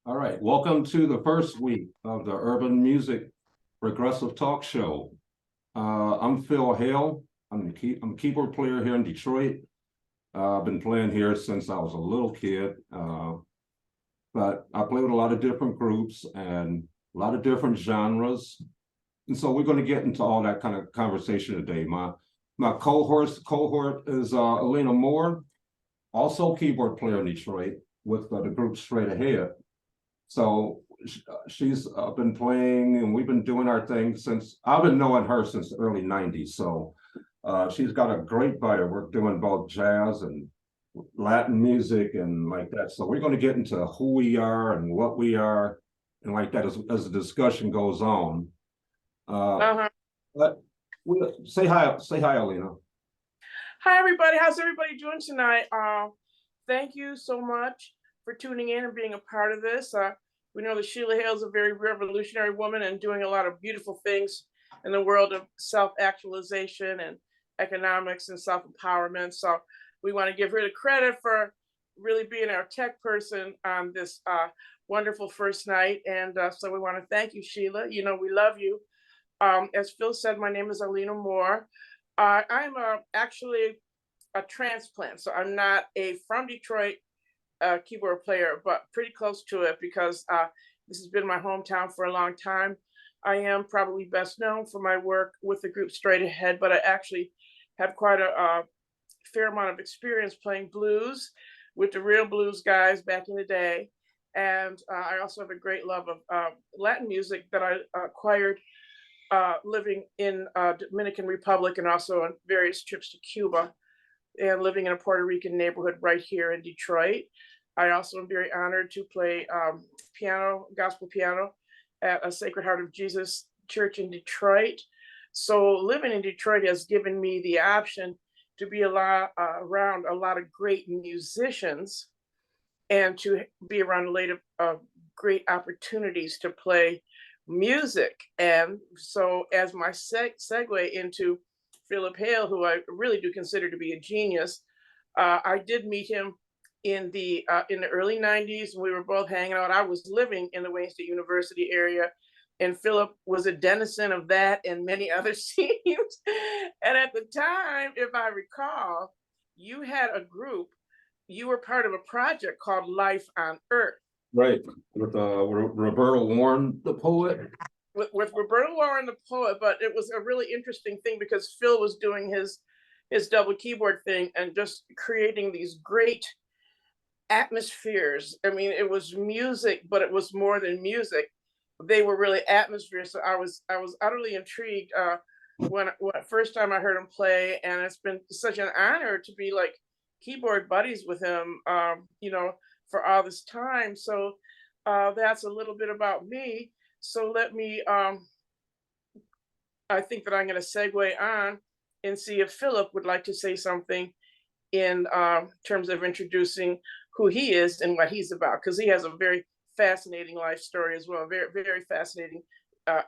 All right, welcome to the first week of the Urban Music Progressive Talk Show. I'm PhilHarmonic. I'm a keyboard player here in Detroit. I've been playing here since I was a little kid, but I play with a lot of different groups and a lot of different genres. And so we're going to get into all that kind of conversation today. My cohort is Alina Morr, also keyboard player in Detroit with the group Straight Ahead. So she's been playing, and we've been doing our thing since I've been knowing her since the early '90s. So she's got a great body of work doing both jazz and Latin music and like that. So we're going to get into who we are and what we are and like that as the discussion goes on. But say hi, Alina. Hi, everybody. How's everybody doing tonight? Thank you so much for tuning in and being a part of this. We know that Sheila Hale is a very revolutionary woman and doing a lot of beautiful things in the world of self-actualization and economics and self-empowerment. So we want to give her the credit for really being our tech person on this wonderful first night. And so we want to thank you, Sheila. You know, we love you. As Phil said, my name is Alina Morr. I'm actually a transplant, so I'm not from Detroit keyboard player, but pretty close to it because this has been my hometown for a long time. I am probably best known for my work with the group Straight Ahead, but I actually have quite a fair amount of experience playing blues with the real blues guys back in the day. And I also have a great love of Latin music that I acquired living in Dominican Republic and also on various trips to Cuba and living in a Puerto Rican neighborhood right here in Detroit. I also am very honored to play piano, gospel piano at a Sacred Heart of Jesus church in Detroit. So living in Detroit has given me the option to be around a lot of great musicians and to be around a lot of great opportunities to play music. And so as my segue into Philip Hale, who I really do consider to be a genius, I did meet him in the early '90s. We were both hanging out. I was living in the Wayne State University area, and Philip was a denizen of that and many other scenes. And at the time, if I recall, you had a group. You were part of a project called Life on Earth. Right, with Roberta Warren, the poet. With Roberta Warren, the poet, but it was a really interesting thing because Phil was doing his double keyboard thing and just creating these great atmospheres. I mean, it was music, but it was more than music. They were really atmospheres. So I was utterly intrigued when first time I heard him play, and it's been such an honor to be like keyboard buddies with him, you know, for all this time. So that's a little bit about me. So let me, I think that I'm going to segue on and see if Philip would like to say something in terms of introducing who he is and what he's about, because he has a very fascinating life story as well, very, very fascinating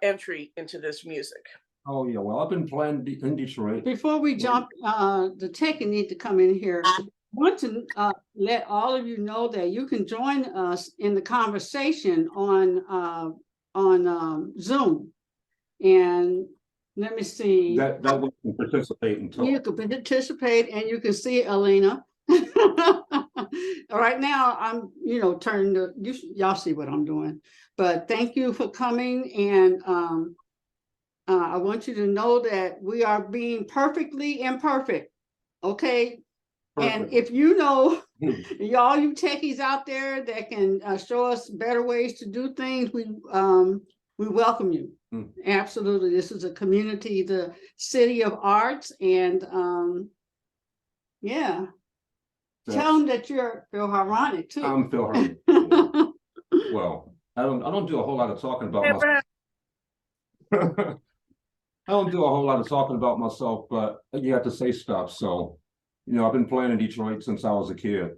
entry into this music. Oh, yeah, well, I've been playing in Detroit. Before we jump, the tech need to come in here. I want to let all of you know that you can join us in the conversation on Zoom. And let me see. That we can participate in. You can participate and you can see Alina. Right now, I'm, turning to, y'all see what I'm doing. But thank you for coming. And I want you to know that we are being perfectly imperfect. Okay. Perfect. And if you know, y'all, you techies out there that can show us better ways to do things, we welcome you. Absolutely. This is a community, the city of arts, and yeah. Tell them that you're PhilHarmonic too. I'm PhilHarmonic. Well, I don't do a whole lot of talking about myself. I don't do a whole lot of talking about myself, but you have to say stuff. So, I've been playing in Detroit since I was a kid.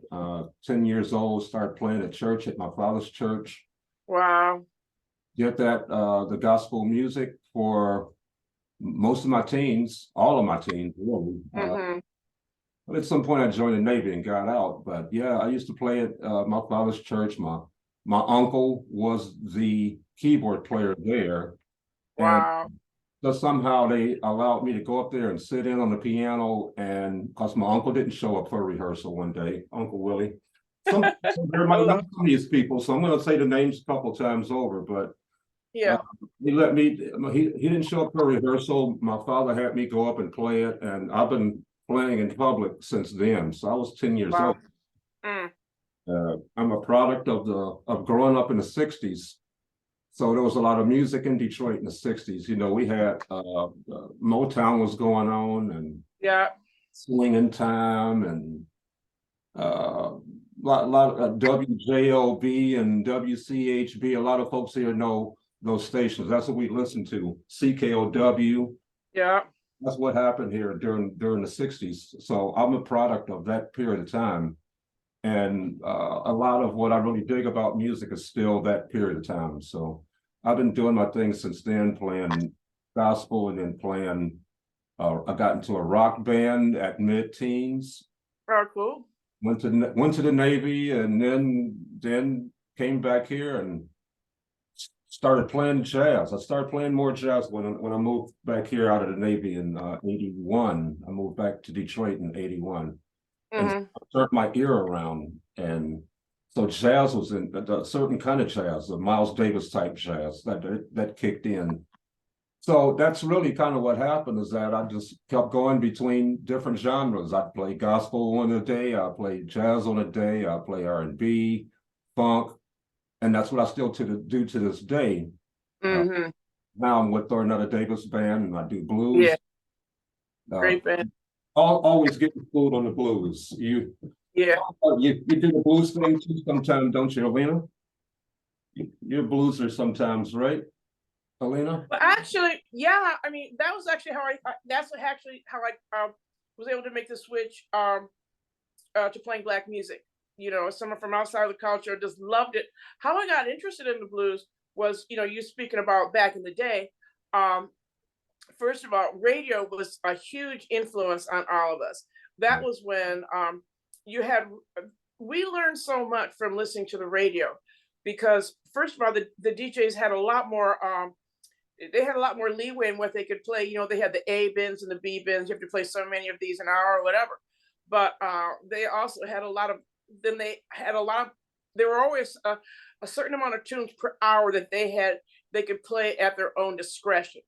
10 years old, started playing at church, at my father's church. Wow. Did that, the gospel music for most of my teens, all of my teens, really. At some point I joined the Navy and got out, but yeah, I used to play at my father's church. My My uncle was the keyboard player there. And Wow. so somehow they allowed me to go up there and sit in on the piano, and because my uncle didn't show up for rehearsal one day, Uncle Willie. Everybody knows some of these people, so I'm going to say the names a couple times over, but Yeah. he let me, he didn't show up for rehearsal. My father had me go up and play it, and I've been playing in public since then. So I was 10 years Wow. old. I'm a product of growing up in the 60s. So there was a lot of music in Detroit in the 60s. You know, we had Motown was going on, and Yeah. Swinging Time, and lot of WJLB and WCHB. A lot of folks here know those stations. That's what we listen to. CKOW. Yeah. That's what happened here during the 60s. So I'm a product of that period of time. And a lot of what I really dig about music is still that period of time. So I've been doing my thing since then, playing gospel and then playing. I got into a rock band at mid-teens. Oh, cool. Went to the Navy, and then came back here and started playing jazz. I started playing more jazz when I moved back here out of the Navy in '81. I moved back to Detroit in '81. And I turned my ear around, and so jazz was in a certain kind of jazz, the Miles Davis type jazz that kicked in. So that's really kind of what happened, is that I just kept going between different genres. I play gospel on a day, I play jazz on a day, I play R&B, funk, and that's what I still do to this day. Now I'm with another Davis band, and I do blues. Yeah. Great band. Always getting food on the blues. You do the blues thing too sometimes, don't you, Alina? You're a blueser sometimes, right, Alina? Well, actually, yeah. I mean, that was actually how I was able to make the switch to playing Black music. You know, someone from outside of the culture, just loved it. How I got interested in the blues was, you know, you speaking about back in the day. First of all, radio was a huge influence on all of us. That was when we learned so much from listening to the radio, because first of all, the DJs had a lot more leeway in what they could play. You know, they had the A bins and the B bins. You have to play so many of these an hour or whatever. But they also had there were always a certain amount of tunes per hour that they could play at their own discretion.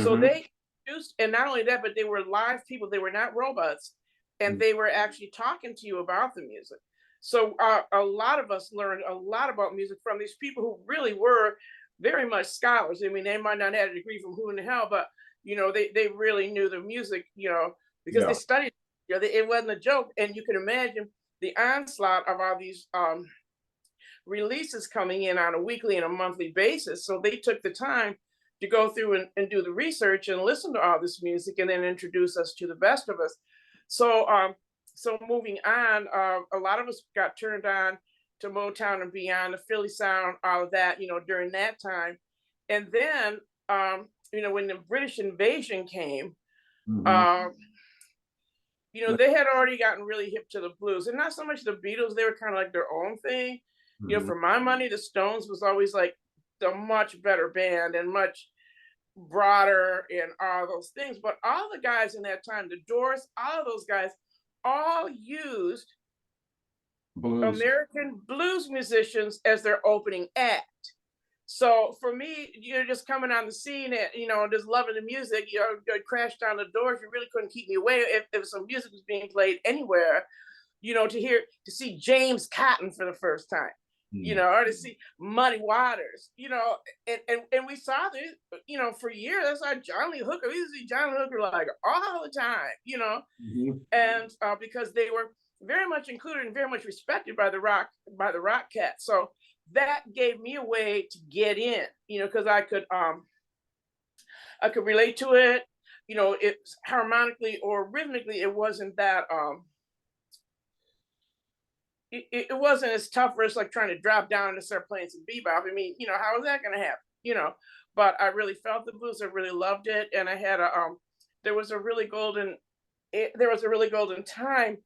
So they used, and not only that, but they were live people. They were not robots, and they were actually talking to you about the music. So a lot of us learned a lot about music from these people who really were very much scholars. I mean, they might not have a degree from who in the hell, but you know, they really knew the music, you know, because they studied. You know, it wasn't a joke. And you can imagine the onslaught of all these releases coming in on a weekly and a monthly basis. So they took the time to go through and do the research and listen to all this music, and then introduce us to the best of us. So moving on, a lot of us got turned on to Motown and beyond, the Philly sound, all of that, you know, during that time. And then, you know, when the British invasion came, you know, they had already gotten really hip to the blues, and not so much the Beatles. They were kind of like their own thing. You know, for my money, the Stones was always like the much better band and much broader and all those things. But all the guys in that time, the Doors, all of those guys, all used American blues musicians as their opening act. So for me, you're just coming on the scene and, you know, just loving the music, you know, crashed down the doors. You really couldn't keep me away if some music was being played anywhere, you know, to see James Cotton for the first time, you know, or to see Muddy Waters, you know, and we saw this, you know, for years. That's our John Lee Hooker. We used to see John Lee Hooker like all the time, you know, and because they were very much included and very much respected by the rock cats. So that gave me a way to get in, you know, because I could relate to it, you know, it harmonically or rhythmically. It wasn't that it wasn't as tough for us like trying to drop down and start playing some bebop. I mean, you know, how is that going to happen? You know, but I really felt the blues. I really loved it, and I had there was a really golden time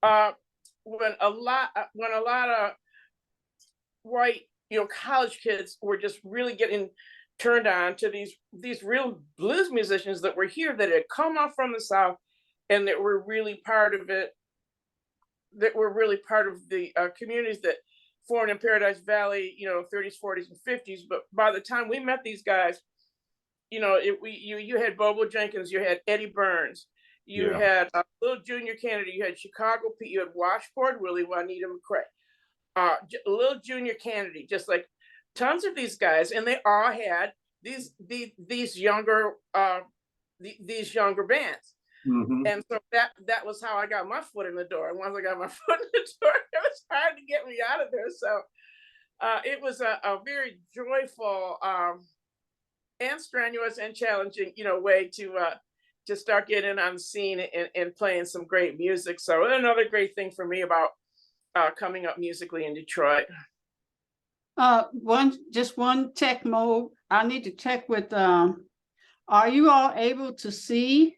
when a lot of white college kids were just really getting turned on to these real blues musicians that were here, that had come up from the South, and that were really part of it, that were really part of the communities that formed in Paradise Valley, 30s, 40s, and 50s. But by the time we met these guys, you had Bobo Jenkins, you had Eddie Burns, you had Little Junior Kennedy, you had Chicago Pete, you had Washboard Willie, Juanita McCrae, Little Junior Kennedy, just like tons of these guys, and they all had these younger bands. Mhm. And so that was how I got my foot in the door. And once I got my foot in the door, it was hard to get me out of there. So it was a very joyful and strenuous and challenging, way to start getting on the scene and playing some great music. So another great thing for me about coming up musically in Detroit. One tech mode. I need to check with, are you all able to see?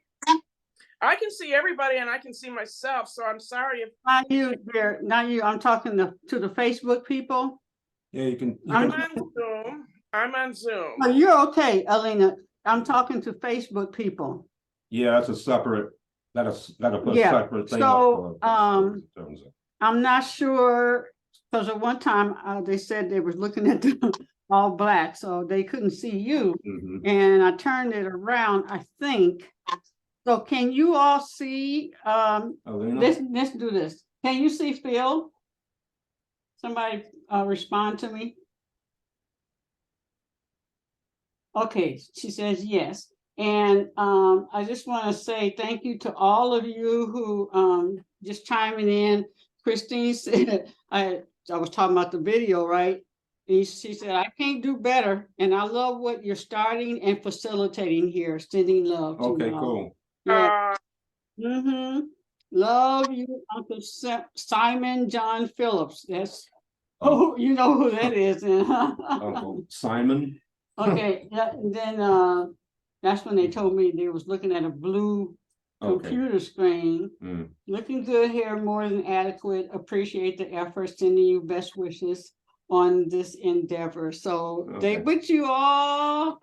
I can see everybody and I can see myself. So I'm sorry if not you, I'm talking to the Facebook people. Yeah, you can. I'm on Zoom. I'm on Zoom. Oh, you're okay, Alina. I'm talking to Facebook people. Yeah, that's a separate. That'll put Yeah, a separate thing. so, in terms of- I'm not sure, because at one time they said they were looking at the all black, so they couldn't see you. Mhm. And I turned it around, I think. So can you all see, Alina? let's do this. Can you see Phil? Somebody respond to me. Okay, she says yes. And I just want to say thank you to all of you who just chiming in. Christine said, I was talking about the video, right? And she said, I can't do better. And I love what you're starting and facilitating here, sending love to Okay, you all. cool. Yeah. Love you, Uncle Simon John Phillips. That's you know who that is. Uncle Simon. Okay, then that's when they told me they was looking at a blue computer screen. Looking good here, more than adequate. Appreciate the effort. Sending you best wishes on this endeavor. So they with you all.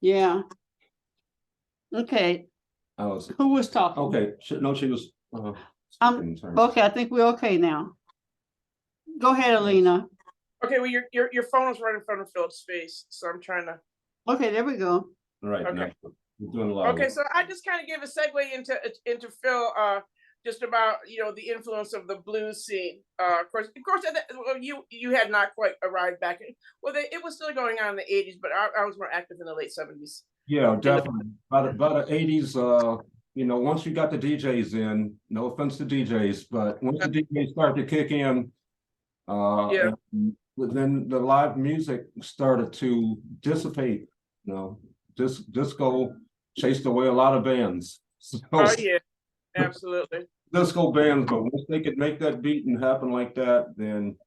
Yeah. Okay. Who was talking? Okay, she was. Okay, I think we're okay now. Go ahead, Alina. Okay, well, your phone is right in front of Philip's face, so I'm trying to. Okay, there we go. Right. Okay. We're doing a lot. Okay, so I just kind of gave a segue into Phil, just about the influence of the blues scene. Of course, you had not quite arrived back in. Well, it was still going on in the '80s, but I was more active in the late '70s. Yeah, definitely. By the '80s, once you got the DJs in, no offense to DJs, but once the DJs started to kick in, then the live music started to dissipate. Disco chased away a lot of bands. So, oh yeah, absolutely. Disco bands, but once they could make that beat and happen like that, then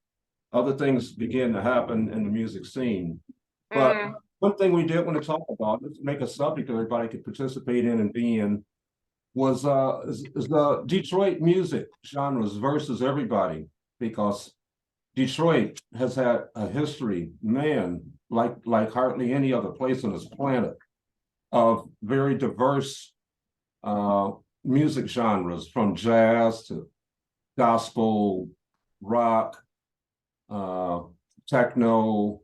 other things began to happen in the music scene. But one thing we did want to talk about, let's make a subject everybody could participate in and be in, was is the Detroit music genres versus everybody, because Detroit has had a history, man, like hardly any other place on this planet, of very diverse music genres, from jazz to gospel, rock, techno,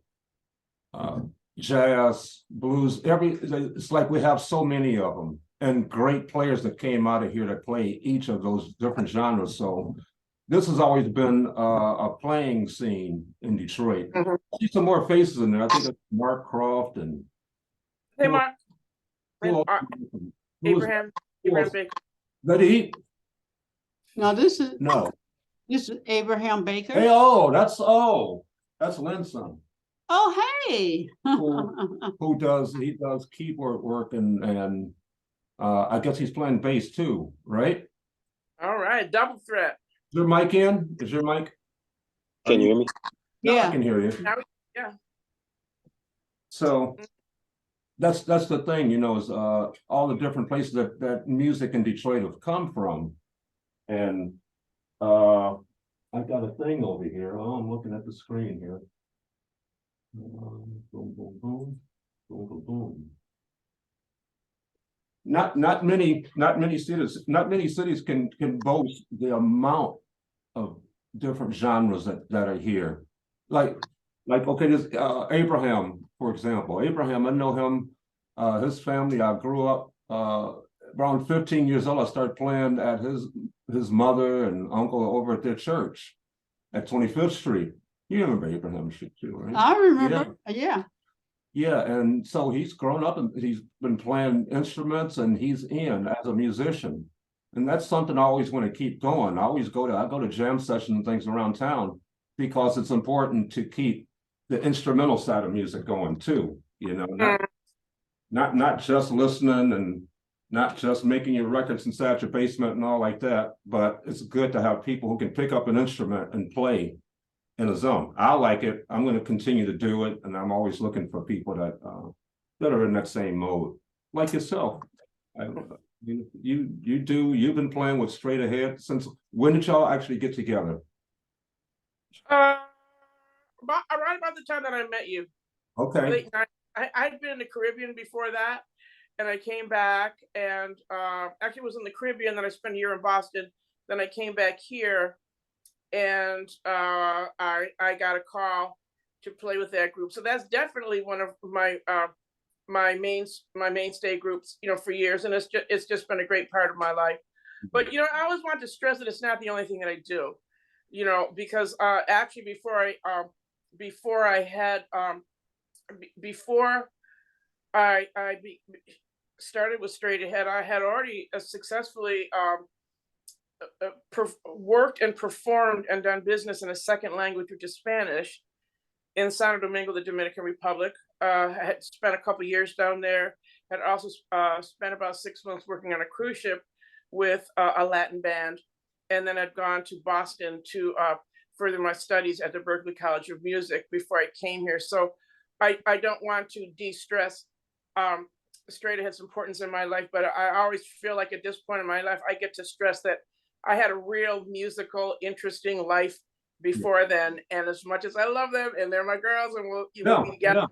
jazz, blues. It's like we have so many of them, and great players that came out of here to play each of those different genres. So this has always been a playing scene in Detroit. I see some more faces in there. I think it's Mark Croft and hey, Mark. Abraham Baker. Did he? No, this is Abraham Baker. Hey, that's Lynn's son. Oh, hey. Who does keyboard work and I guess he's playing bass too, right? All right, double threat. Is your mic in? Is your mic? Can you hear me? Yeah, I can hear you. Yeah. So that's the thing, is all the different places that music in Detroit have come from. And I've got a thing over here. Oh, I'm looking at the screen here. Boom, boom, boom, boom, boom, boom. Not many cities can boast the amount of different genres that are here. Like okay, this Abraham, for example. Abraham, I know him, his family, I grew up around 15 years old. I started playing at his mother and uncle over at their church at 25th Street. You remember Abraham Street too, right? I remember, yeah. Yeah, and so he's grown up and he's been playing instruments and he's in as a musician. And that's something I always want to keep going. I go to jam sessions and things around town because it's important to keep the instrumental side of music going too. You know, not just listening and not just making your records inside your basement and all like that, but it's good to have people who can pick up an instrument and play in a zone. I like it. I'm going to continue to do it, and I'm always looking for people that are in that same mode, like yourself. You've been playing with Straight Ahead since when did y'all actually get together? Around about the time that I met you. Okay. I'd been in the Caribbean before that, and I came back and actually was in the Caribbean. Then I spent a year in Boston. Then I came back here, and I got a call to play with that group. So that's definitely one of my mainstay groups, you know, for years, and it's just been a great part of my life. But you know, I always want to stress that it's not the only thing that I do, you know, because actually before I started with Straight Ahead, I had already successfully worked and performed and done business in a second language, which is Spanish, in Santo Domingo, the Dominican Republic. I had spent a couple years down there. Had also spent about 6 months working on a cruise ship with a Latin band, and then I'd gone to Boston to further my studies at the Berklee College of Music before I came here. So I don't want to de-stress Straight Ahead's importance in my life, but I always feel like at this point in my life, I get to stress that I had a real musical, interesting life before then. And as much as I love them and they're my girls and we'll be together,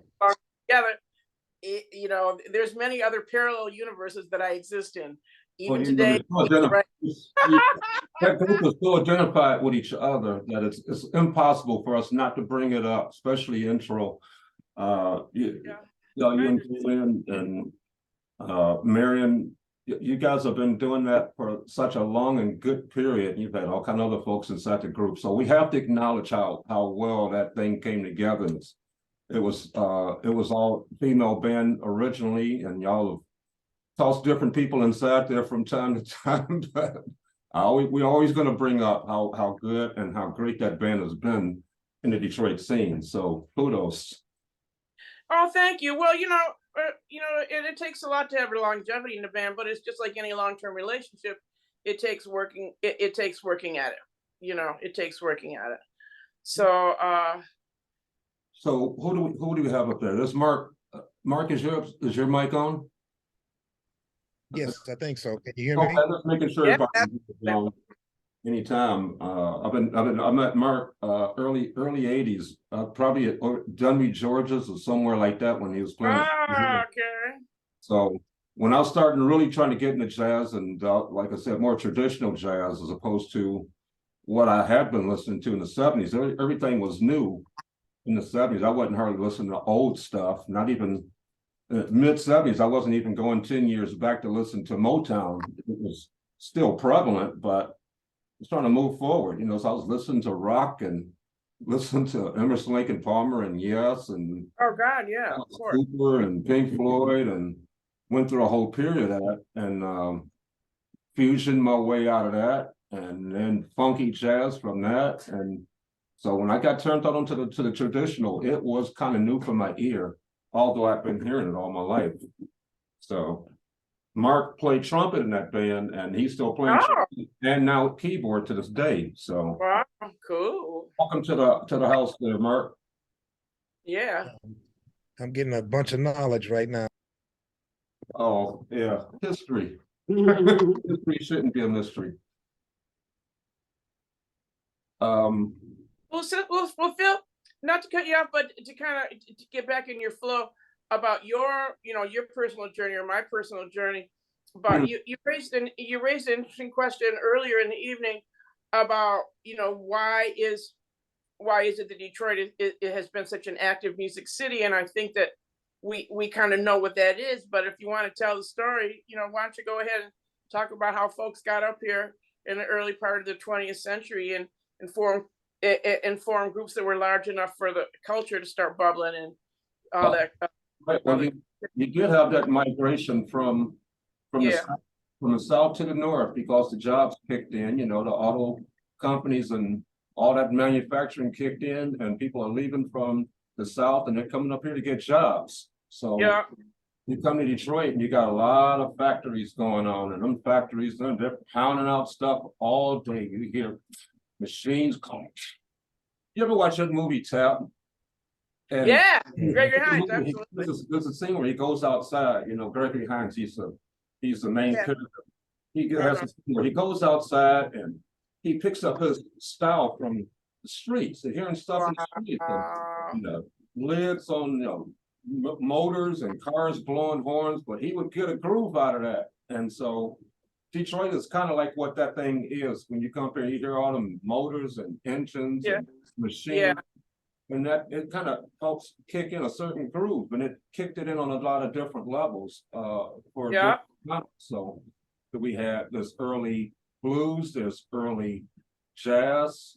you know, there's many other parallel universes that I exist in. Even today, that group is so identified with each other that it's impossible for us not to bring it up, especially intro. You and Julian and Marion, you guys have been doing that for such a long and good period. You've had all kind of other folks inside the group, so we have to acknowledge how well that thing came together. It was all female band originally, and y'all have tossed different people inside there from time to time. But we're always going to bring up how good and how great that band has been in the Detroit scene. So kudos. Oh, thank you. Well, you know, it takes a lot to have longevity in the band, but it's just like any long-term relationship. It takes working. It takes working at it. You know, it takes working at it. So. So who do we have up there? There's Mark. Mark, is your mic on? Yes, I think so. Can you hear me? Okay, just making sure everybody anytime. I met Mark early 80s, probably at Dunby, Georgia's or somewhere like that when he was playing. Okay. So when I was starting really trying to get into jazz and like I said, more traditional jazz as opposed to what I had been listening to in the 70s, everything was new in the 70s. I wasn't hardly listening to old stuff, not even mid 70s. I wasn't even going 10 years back to listen to Motown. It was still prevalent, but I was trying to move forward, you know. So I was listening to rock and listening to Emerson, Lake and Palmer and Yes and oh God, yeah, of course. Cooper and Pink Floyd, and went through a whole period of that and fusion my way out of that, and then funky jazz from that. And so when I got turned on to the traditional, it was kind of new for my ear, although I've been hearing it all my life. So Mark played trumpet in that band, and he's still playing trumpet and now keyboard to this day. So wow, cool. Welcome to the house there, Mark. Yeah. I'm getting a bunch of knowledge right now. Oh yeah, history. History shouldn't be a mystery. Well, Phil, not not to cut you off, but to kind of to get back in your flow about your, your personal journey or my personal journey. But you raised an interesting question earlier in the evening about, why is it that Detroit it has been such an active music city? And I think that we kind of know what that is. But if you want to tell the story, why don't you go ahead and talk about how folks got up here in the early part of the 20th century and form groups that were large enough for the culture to start bubbling and all that. Right. Well, you did have that migration from Yeah. the south to the north because the jobs kicked in. The auto companies and all that manufacturing kicked in, and people are leaving from the south and they're coming up here to get jobs. So Yeah. you come to Detroit and you got a lot of factories going on, and them factories, they're pounding out stuff all day. You hear machines calling. You ever watch that movie Tap? And Yeah, Gregory Hines, absolutely. There's a scene where he goes outside. Gregory Hines, he's the main character. He has a scene where he goes outside and he picks up his style from the streets. They're hearing stuff in the streets, and, lids on motors and cars blowing horns, but he would get a groove out of that. And so Detroit is kind of like what that thing is. When you come here, you hear all the motors and engines and machines. Yeah. And that it kind of helps kick in a certain groove, and it kicked it in on a lot of different levels. So we had this early blues, there's early jazz,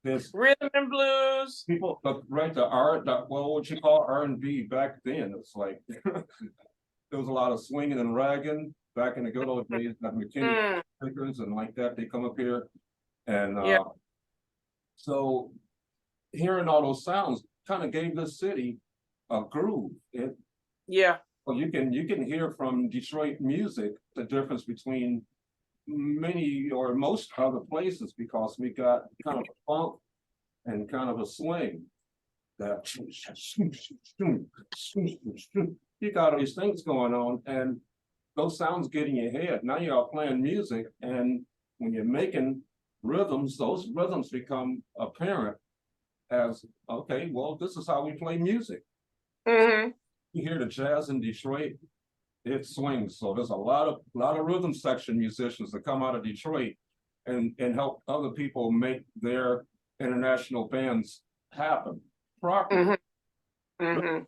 there's rhythm and blues. people, what you call R&B back then. It's like there was a lot of swinging and ragging back in the good old days, like McKinney Pickers and like that. They come up here, and so hearing all those sounds kind of gave this city a groove. Well, you can hear from Detroit music the difference between many or most other places, because we got kind of a funk and kind of a swing. That you got all these things going on, and those sounds get in your head. Now you're playing music, and when you're making rhythms, those rhythms become apparent as, okay, well, this is how we play music. You hear the jazz in Detroit, it swings. So there's a lot of rhythm section musicians that come out of Detroit and help other people make their international bands happen properly. Out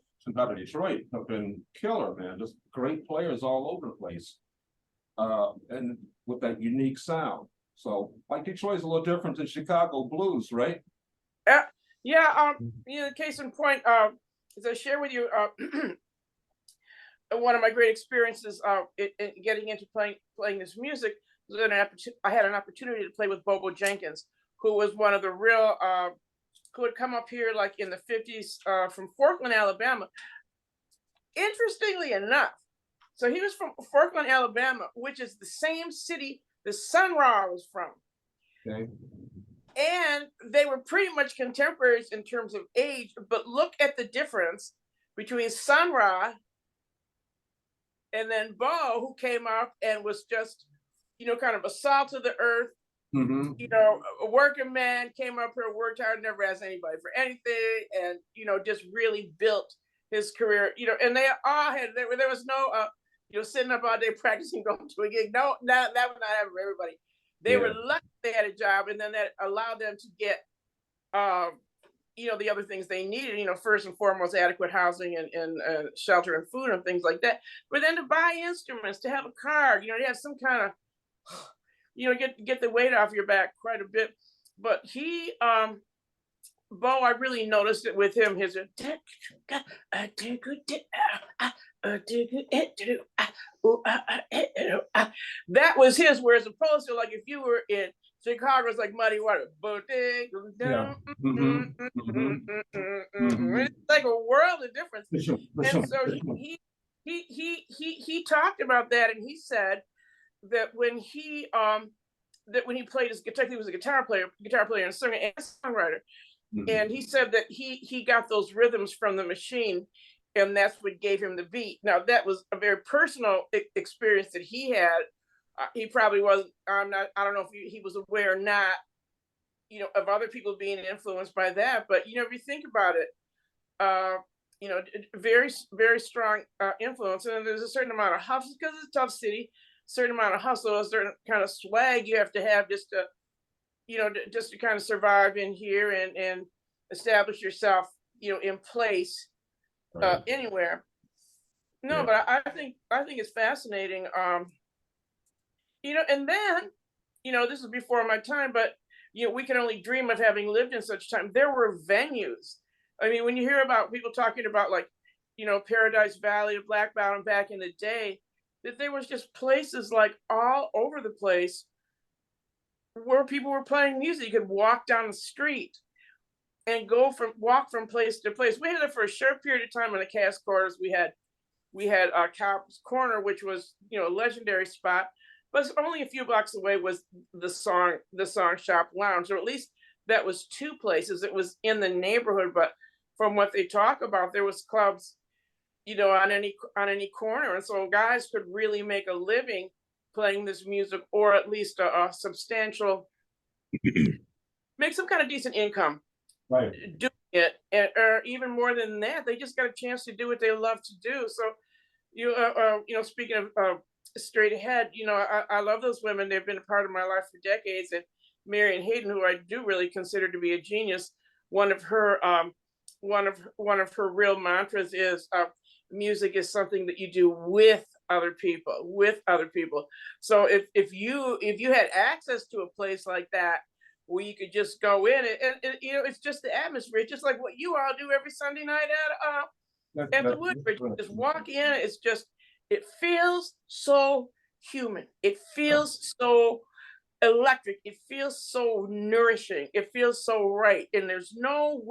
of Detroit have been killer, man. Just great players all over the place, and with that unique sound. So, like, Detroit's a little different than Chicago blues, right? Case in point, as I share with you, one of my great experiences in getting into playing this music was I had an opportunity to play with Bobo Jenkins, who was one of the real who had come up here like in the 50s from Forkland, Alabama. Interestingly enough, so he was from Forkland, Alabama, which is the same city the Sun Ra was from. Okay. And they were pretty much contemporaries in terms of age, but look at the difference between Sun Ra and then Bo, who came up and was just, kind of a salt of the earth, a working man, came up here, worked hard, never asked anybody for anything, and, just really built his career, and they all had, there was no, sitting up all day practicing, going to a gig. No, that was not happening for everybody. They were lucky they had a job, and then that allowed them to get, the other things they needed, first and foremost, adequate housing and shelter and food and things like that. But then to buy instruments, to have a car, to have some kind of, get the weight off your back quite a bit. But he, Bo, I really noticed it with him. His that was his. Whereas opposed to like if you were in Chicago, it's like Muddy Water. It's like a world of difference. And so he talked about that, and he said that when he played his guitar, he was a guitar player and singer and songwriter. And he said that he got those rhythms from the machine, and that's what gave him the beat. Now, that was a very personal experience that he had. He probably wasn't, I don't know if he was aware or not, of other people being influenced by that. But if you think about it, very, very strong influence. And there's a certain amount of hustle because it's a tough city, certain amount of hustle, a certain kind of swag you have to have just to, just to kind of survive in here and establish yourself, in place Right. anywhere. No, Yeah. but I think it's fascinating. And then, this is before my time, but we can only dream of having lived in such time. There were venues. I mean, when you hear about people talking about like, Paradise Valley, Black Mountain back in the day, that there was just places like all over the place where people were playing music. You could walk down the street and walk from place to place. We had it for a short period of time in the cast quarters. We had Cow's Corner, which was a legendary spot, but only a few blocks away was the song shop lounge, or at least that was two places. It was in the neighborhood, but from what they talk about, there was clubs on any corner, and so guys could really make a living playing this music, or at least a substantial make some kind of decent income Right. doing it, or even more than that, they just got a chance to do what they love to do. So speaking of straight ahead, I love those women. They've been a part of my life for decades. And Marian Hayden, who I do really consider to be a genius, one of her real mantras is music is something that you do with other people. So if you had access to a place like that where you could just go in and it's just the atmosphere. It's just like what you all do every Sunday night at the Woodbridge. You just walk in. It feels so human. It feels so electric. It feels so nourishing. It feels so right. And there's no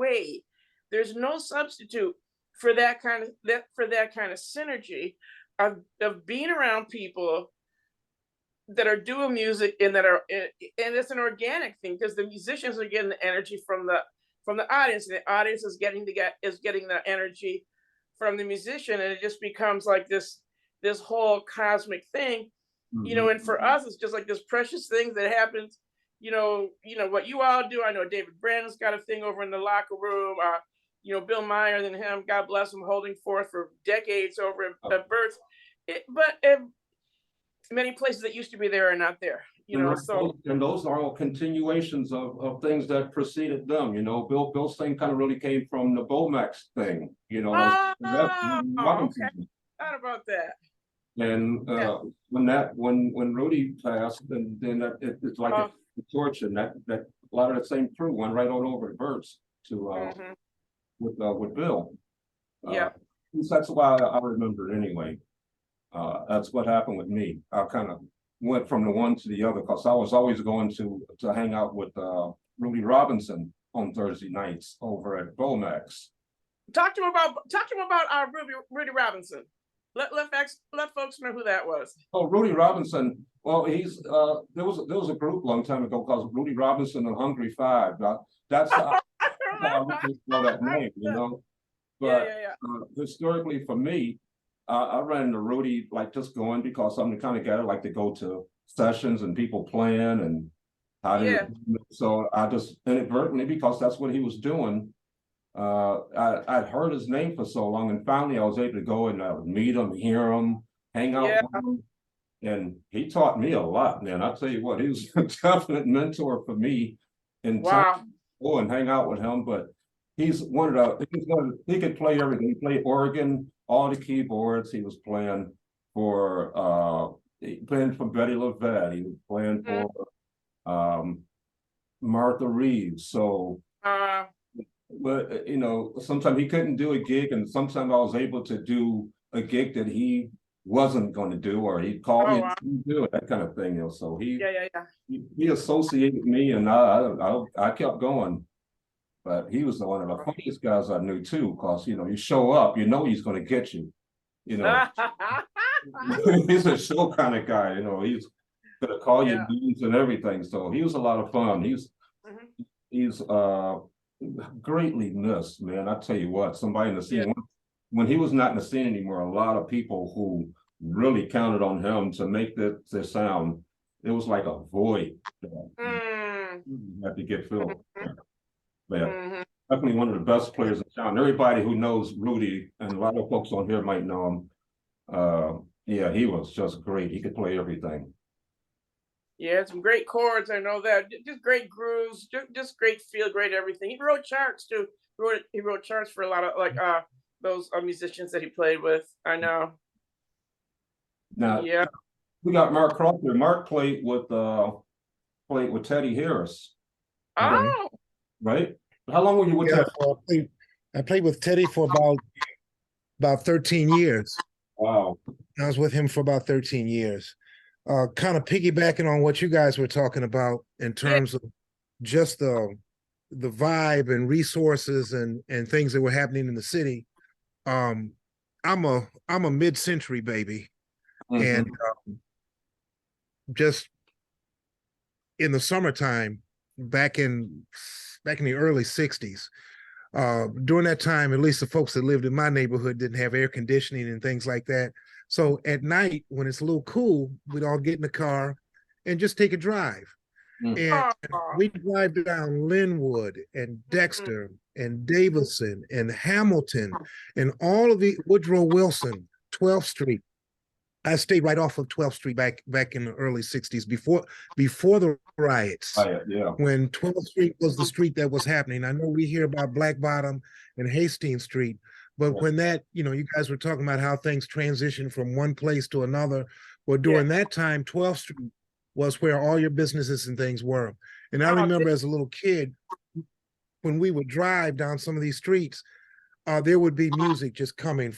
substitute for that kind of synergy of being around people that are doing music and it's an organic thing, because the musicians are getting the energy from the audience, and the audience is getting the energy from the musician, and it just becomes like this whole cosmic thing. Mhm. And for us, it's just like this precious thing that happens. What you all do. I know David Brandon's got a thing over in the locker room. Bill Meyer and him, God bless him, holding forth for decades over at Birth. But many places that used to be there are not there. And those are all continuations of things that preceded them. Bill's thing kind of really came from the Bomax thing. Okay. Thought about that. And when Rudy passed, and then it's like a torch, and that a lot of that same crew went right on over to Burt's to with Bill. Yeah. That's why I remember it anyway. That's what happened with me. I kind of went from the one to the other because I was always going to hang out with Rudy Robinson on Thursday nights over at Bomax. Talk to him about Rudy Robinson. Let folks know who that was. Oh, Rudy Robinson. Well, he's there was a group a long time ago called Rudy Robinson and Hungry Five. That's how I know that name, But yeah. Historically, for me, I ran into Rudy like just going because I'm the kind of guy that like to go to sessions and people playing and how to. So I just inadvertently, because that's what he was doing. I'd heard his name for so long, and finally I was able to go and meet him, hear him, hang out with him, and he taught me a lot, man. I tell you what, he was a definite mentor for me in time to go and hang out with him. But he could play everything. He played organ, all the keyboards. He was playing for Betty LaVette. He was playing for Martha Reeves. So but sometimes he couldn't do a gig, and sometimes I was able to do a gig that he wasn't going to do, or he'd call me and do it, that kind of thing. So he associated me, and I kept going. But he was one of the funniest guys I knew too, because you show up, he's going to get you. He's a show kind of guy. He's going to call you names and everything. So he was a lot of fun. He's greatly missed, man. I tell you what, somebody in the scene when he was not in the scene anymore, a lot of people who really counted on him to make the sound. It was like a void. Had to get Phil. Yeah, Mhm. definitely one of the best players in town. Everybody who knows Rudy, and a lot of folks on here might know him. Yeah, he was just great. He could play everything. Yeah, some great chords. I know that. Just great grooves. Just great feel, great everything. He wrote charts too. He wrote charts for a lot of like those musicians that he played with. I know. Now Yeah. we got Mark Crawford. Mark played with Teddy Harris, Oh, right? How long were you with Yeah, Teddy? I played with Teddy for about 13 years. Wow. I was with him for about 13 years. Kind of piggybacking on what you guys were talking about in terms of just the vibe and resources and things that were happening in the city. I'm a mid-century baby, and just in the summertime, back in the early 60s, during that time, at least the folks that lived in my neighborhood didn't have air conditioning and things like that. So at night, when it's a little cool, we'd all get in the car and just take a drive. And we drive down Linwood and Dexter and Davison and Hamilton and all of the Woodrow Wilson, 12th Street. I stayed right off of 12th Street back in the early 60s before the riots. Yeah. When 12th Street was the street that was happening. I know we hear about Black Bottom and Hastings Street, but when that, you guys were talking about how things transitioned from one place to another. Well, during that time, 12th Street was where all your businesses and things were. And I remember as a little kid, when we would drive down some of these streets, there would be music just coming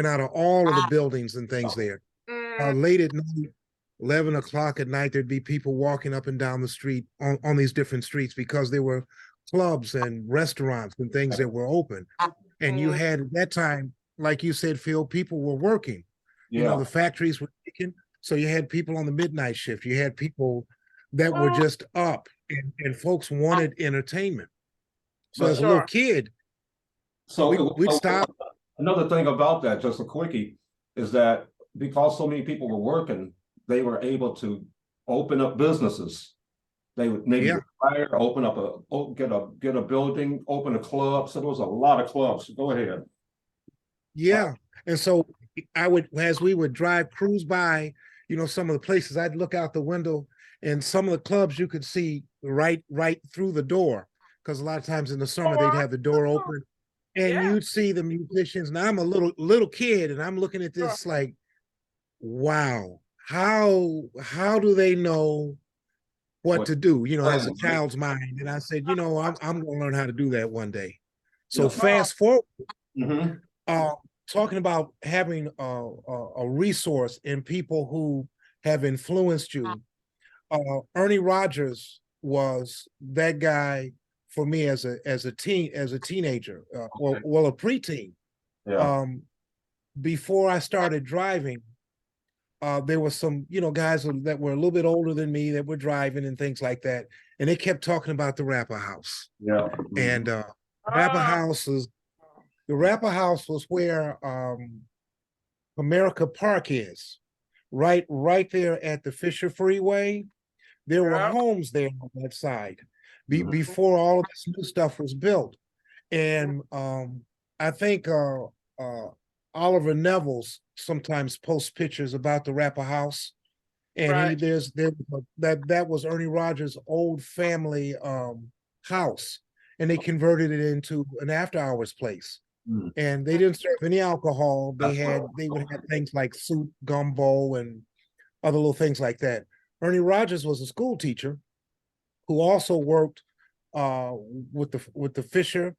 out of all of the buildings and things there. Late at night, 11 o'clock at night, there'd be people walking up and down the street on these different streets because there were clubs and restaurants and things that were open. And you had at that time, like you said, Phil, people were working. The factories were kicking. So you had people on the midnight shift. You had people that were just up, and folks wanted entertainment. So as a little kid, we'd stop. Another thing about that, just a quickie, is that because so many people were working, they were able to open up businesses. They would maybe retire, open up get a building, open a club. So there was a lot of clubs. Go ahead. Yeah. And so as we would cruise by, some of the places, I'd look out the window, and some of the clubs you could see right through the door. Because a lot of times in the summer, they'd have the door open. And you'd see the musicians. Now I'm a little kid, and I'm looking at this like, wow, how do they know what to do? As a child's mind. And I said, I'm going to learn how to do that one day. So fast forward, talking about having a resource in people who have influenced you. Ernie Rogers was that guy for me as a teenager, well, a preteen. Before I started driving, there were some, guys that were a little bit older than me that were driving and things like that. And they kept talking about the Rapper House. And the Rapper House was where America Park is, right there at the Fisher Freeway. There were homes there on that side before all of this new stuff was built. And I think Oliver Neville's sometimes posts pictures about the Rapper House, and that was Ernie Rogers' old family house, and they converted it into an after-hours place. And they didn't serve any alcohol. They would have things like soup, gumbo, and other little things like that. Ernie Rogers was a school teacher who also worked with the Fisher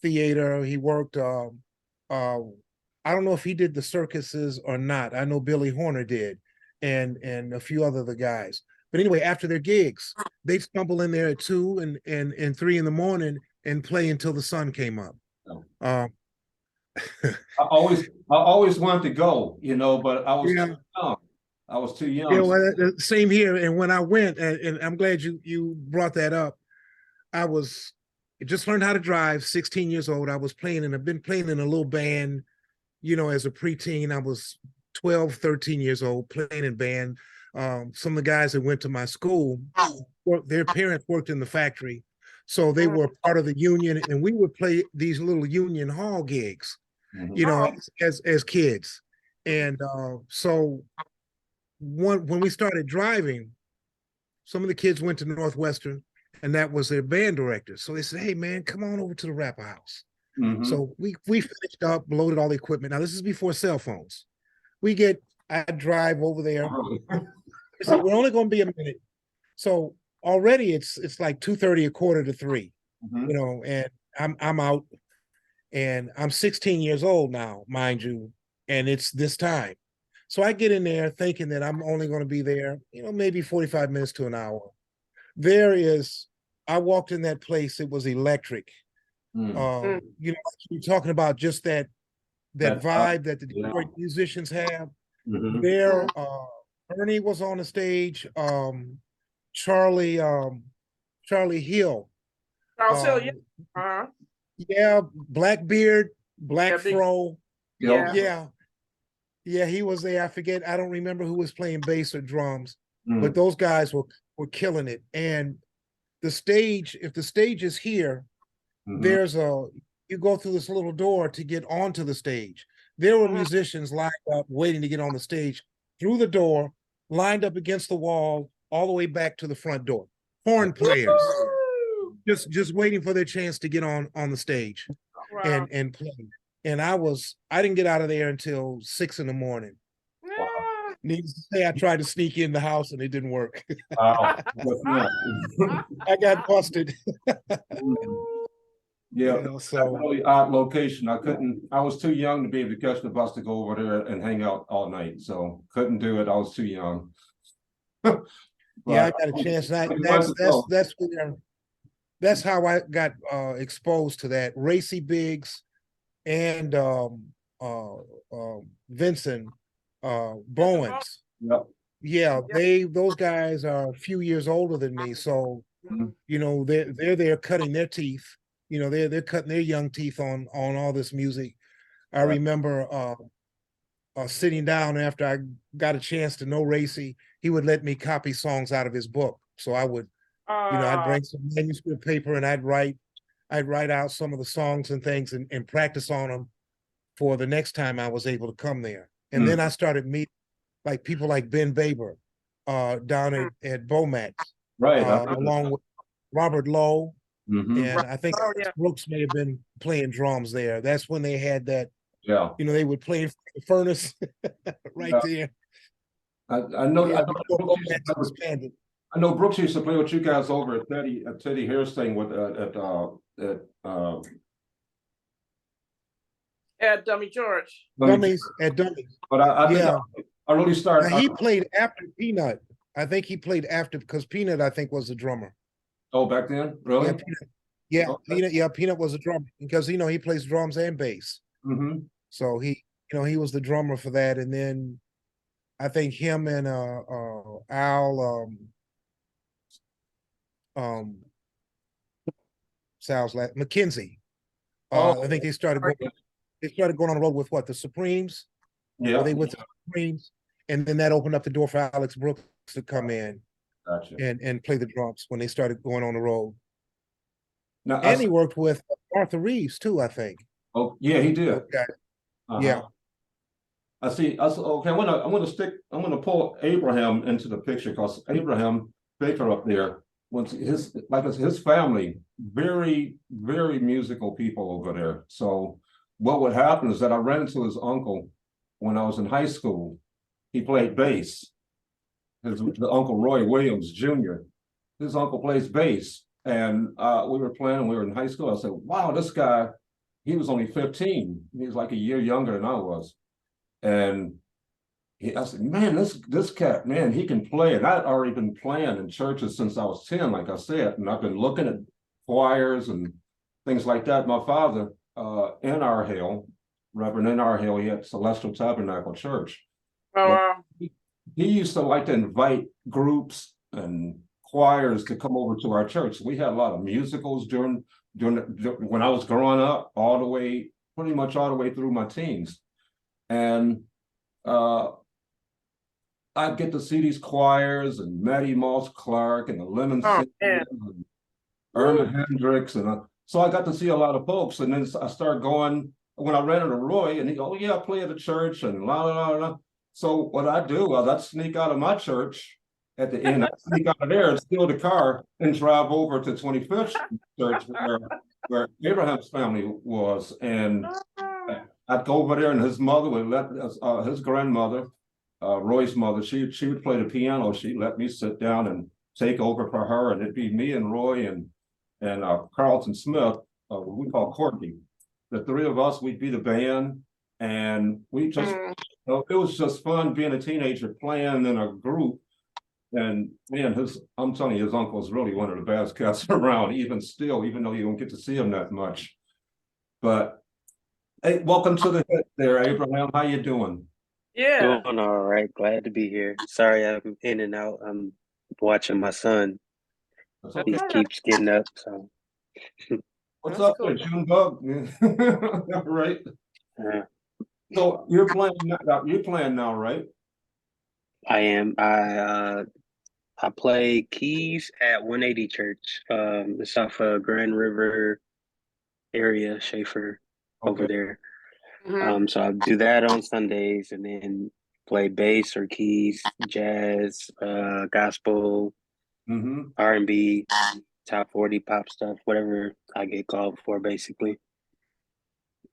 Theater. He worked. I don't know if he did the circuses or not. I know Billy Horner did, and a few other the guys. But anyway, after their gigs, they'd stumble in there at 2 and 3 in the morning and play until the sun came up. I always wanted to go, but I was too young. I was too young. Yeah, well, same here. And when I went, and I'm glad you brought that up, I just learned how to drive, 16 years old. I was playing, and I've been playing in a little band, as a preteen. I was 12, 13 years old, playing in band. some of the guys that went to my school, their parents worked in the factory. So they were part of the union, and we would play these little union hall gigs, Mhm. you know, as kids. And so when we started driving, some of the kids went to Northwestern, and that was their band director. So they said, "Hey, man, come on over to the Rapper House." Mhm. So we finished up, loaded all the equipment. Now this is before cell phones. I drive over there. I said, "We're only going to be a minute." So already it's like 2:30, 2:45, Mhm. you know, and I'm out, and I'm 16 years old now, mind you, and it's this time. So I get in there thinking that I'm only going to be there, you know, maybe 45 minutes to an hour. I walked in that place, it was electric. Mm. You know, you're talking about just that That vibe that the yeah. Detroit musicians have. Mhm. There, Ernie was on the stage, Charlie, Charlie Hill. Charles Hill, yeah. Um, Uh-huh. yeah, black beard, black Yeah, big, fro. yeah. Yeah, yeah, he was there. I forget, I don't remember who was playing bass or drums, but Mm. those guys were killing it. And the stage, if the stage is here, Mhm. you go through this little door to get onto the stage. There were Mhm. musicians lined up waiting to get on the stage through the door, lined up against the wall, all the way back to the front door. Horn players, Woo! just waiting for their chance to get on the stage Wow. and play. And I didn't get out of there until 6 in the morning. Wow. Yeah. Needless to say, I tried to sneak in the house and it didn't work. Wow. That's not. I got busted. Yeah, You know, that's a so really odd location. I was too young to be able to catch the bus to go over there and hang out all night. So couldn't do it. I was too young. yeah, I But got a chance. And I wanted to go. That's how I got exposed to that. Racy Biggs and Vincent Bowens. Yep. Yeah, Yep. those guys are a few years older than me. So, Mhm. you know, they're there cutting their teeth. You know, they're cutting their young teeth on all this music. I Right. remember sitting down after I got a chance to know Racy. He would let me copy songs out of his book. So I would, you know, I'd Uh, bring some manuscript paper and I'd write out some of the songs and things and practice on them for the next time I was able to come there. And then I started meeting like people like Ben Baber down at Bomax, Right. along with Robert Lowe. Mhm. And I think oh yeah. Brooks may have been playing drums there. That's when they had that, Yeah. you know, they would play in the furnace right Yeah. there. I know. Yeah, I know before Brooks used to Bomax play expanded. I know Brooks used to play with you guys over at Teddy Hare's thing with at At Dummy George. Dummies at Dummies. But I think Yeah. I really Now started. he played after Peanut. I think he played after because Peanut, I think, was the drummer. Oh, back then, Yeah, really? Peanut. Yeah, Okay. Peanut. Yeah, Peanut was a drummer because you know he plays drums and bass. Mm-hmm. So he was the drummer for that. And then I think him and Al um Sal's like McKenzie. Oh, I think they started going on the road with what, the Supremes? Or yeah. they with the Supremes, and then that opened up the door for Alex Brooks to come in Gotcha. and play the drums when they started going on the road. Now, And he worked with Arthur Reeves too, I think. oh, yeah, he did. Okay. Uh-huh. Yeah. I see. Okay, I'm gonna pull Abraham into the picture because Abraham Baker up there was his family, very, very musical people over there. So what would happen is that I ran into his uncle when I was in high school. He played bass. The Uncle Roy Williams Jr. His uncle plays bass. And we were playing, we were in high school. I said, wow, this guy, he was only 15. He was like a year younger than I was. And I said, man, this cat, man, he can play. And I'd already been playing in churches since I was 10, like I said. And I've been looking at choirs and things like that. My father, Everette-Hale, Reverend Everette-Hale, he had Celestial Tabernacle Church. Oh Well, wow. he used to like to invite groups and choirs to come over to our church. We had a lot of musicals during when I was growing up, pretty much all the way through my teens. And I get to see these choirs and Matty Moss Clark and the Lemon Oh, Singers man. and Irma Hendricks, and so I got to see a lot of folks. And then I started going when I ran into Roy, and he, oh yeah, I play at the church and la la la la. So what I do was I sneak out of my church at the end. I sneak out of there and steal the car and drive over to 25th Street Church where Abraham's family was, and I'd go over there, and his mother would let his grandmother, Roy's mother, she would play the piano. She'd let me sit down and take over for her, and it'd be me and Roy and Carlton Smith, we call Courtney. The three of us, we'd be the band, and we just, it was just fun being a teenager playing in a group. And man, I'm telling you, his uncle is really one of the best cats around, even still, even though you don't get to see him that much. But hey, welcome to the hit there, Abraham. How you doing? Yeah. Doing all right. Glad to be here. Sorry I'm in and out. I'm watching my son. That's That's He okay. all right. keeps getting up. So What's That's up cool. there, Junebug? Right. uh, So you're playing now, right? I am. I play keys at 180 Church. It's off of Grand River area, Schaefer, over Okay. there. Mhm. So I do that on Sundays, and then play bass or keys, jazz, gospel, Mm-hmm. R&B, top 40 pop stuff, whatever I get called for, basically.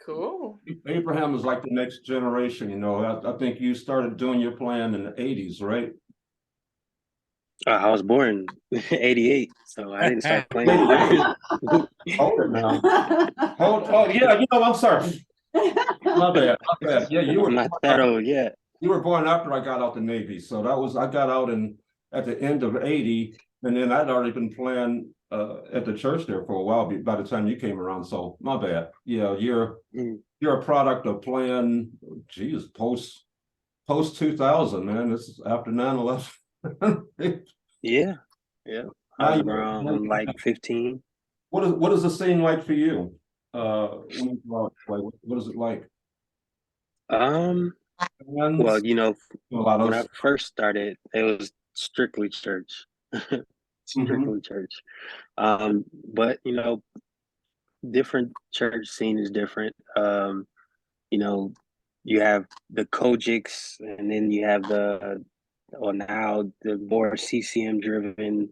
Cool. Abraham is like the next generation, you know. I think you started doing your playing in the 80s, right? I was born 88, so I didn't start playing. Hold it now. Oh yeah, you know, I'm sorry. My bad. Yeah, I'm not that old yet. you were born after I got out the Navy. So I got out at the end of 80, and then I'd already been playing at the church there for a while by the time you came around. So my bad. Yeah, you're a product of playing, geez, post 2000, man. This is after 9/11. Yeah. I Now was you around like 15. what is the scene like for you? When you go out, like what is it like? Well, Friends? A lot when of I first started, it was strictly church. Strictly church. But different church scene is different. You have the Kojics, and then you have now the more CCM driven.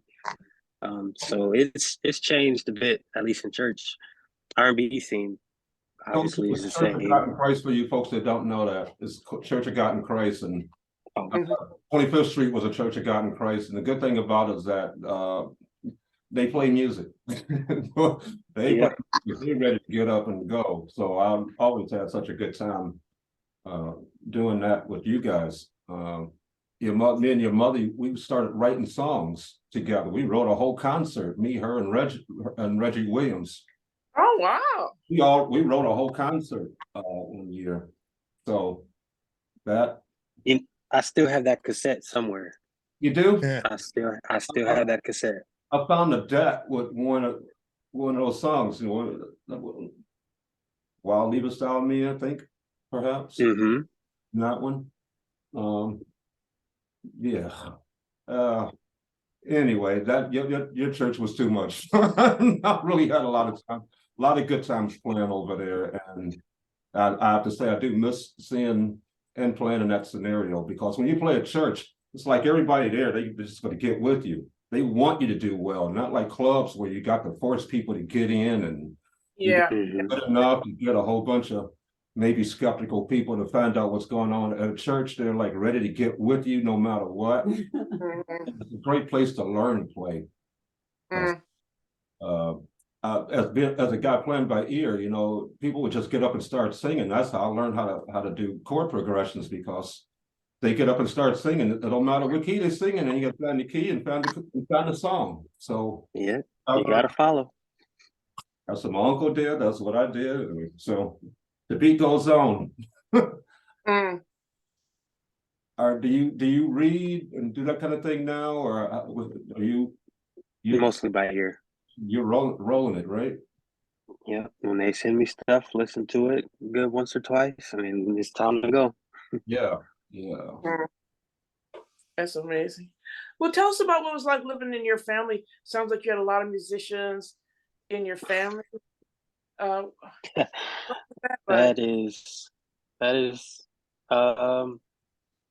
So it's changed a bit, at least in church. R&B scene obviously is the Church of God same. in Christ, for you folks that don't know that, is Church of God in Christ, and Oh, 25th Street was a Church of God in Christ. And the good thing about it is that they play music. They yeah. they're ready to get up and go. So I've always had such a good time doing that with you guys. Me and your mother, we started writing songs together. We wrote a whole concert, me, her, and Reggie Williams. Oh, wow. We wrote a whole concert 1 year. So that I still have that cassette somewhere. you do? Yeah. I still have that cassette. I found a deck with one of those songs, Wild Leave a Style Me, I think, perhaps. Mm-hmm. That one. Yeah. Anyway, that your church was too much. I really had a lot of good times playing over there, and I have to say I do miss seeing and playing in that scenario, because when you play at church, it's like everybody there, they're just going to get with you. They want you to do well, not like clubs where you got to force people to get in, and you Yeah. Mm-hmm. good enough to get a whole bunch of maybe skeptical people to find out what's going on at a church. They're like ready to get with you no matter what. Mhm. It's a great place to learn to play. Mm. As a guy playing by ear, people would just get up and start singing. That's how I learned how to do chord progressions, because they get up and start singing. It don't matter what key they're singing, and you got to find the key and find the song. So Yeah, you gotta follow. that's what my uncle did. That's what I did. And so the beat goes on. Mm. Or do you read and do that kind of thing now, or are you Mostly by ear. you're rolling it, right? Yeah, when they send me stuff, listen to it good once or twice. I mean, it's time to go. Yeah. Mm. That's amazing. Well, tell us about what it was like living in your family. Sounds like you had a lot of musicians in your family. Uh, but That is um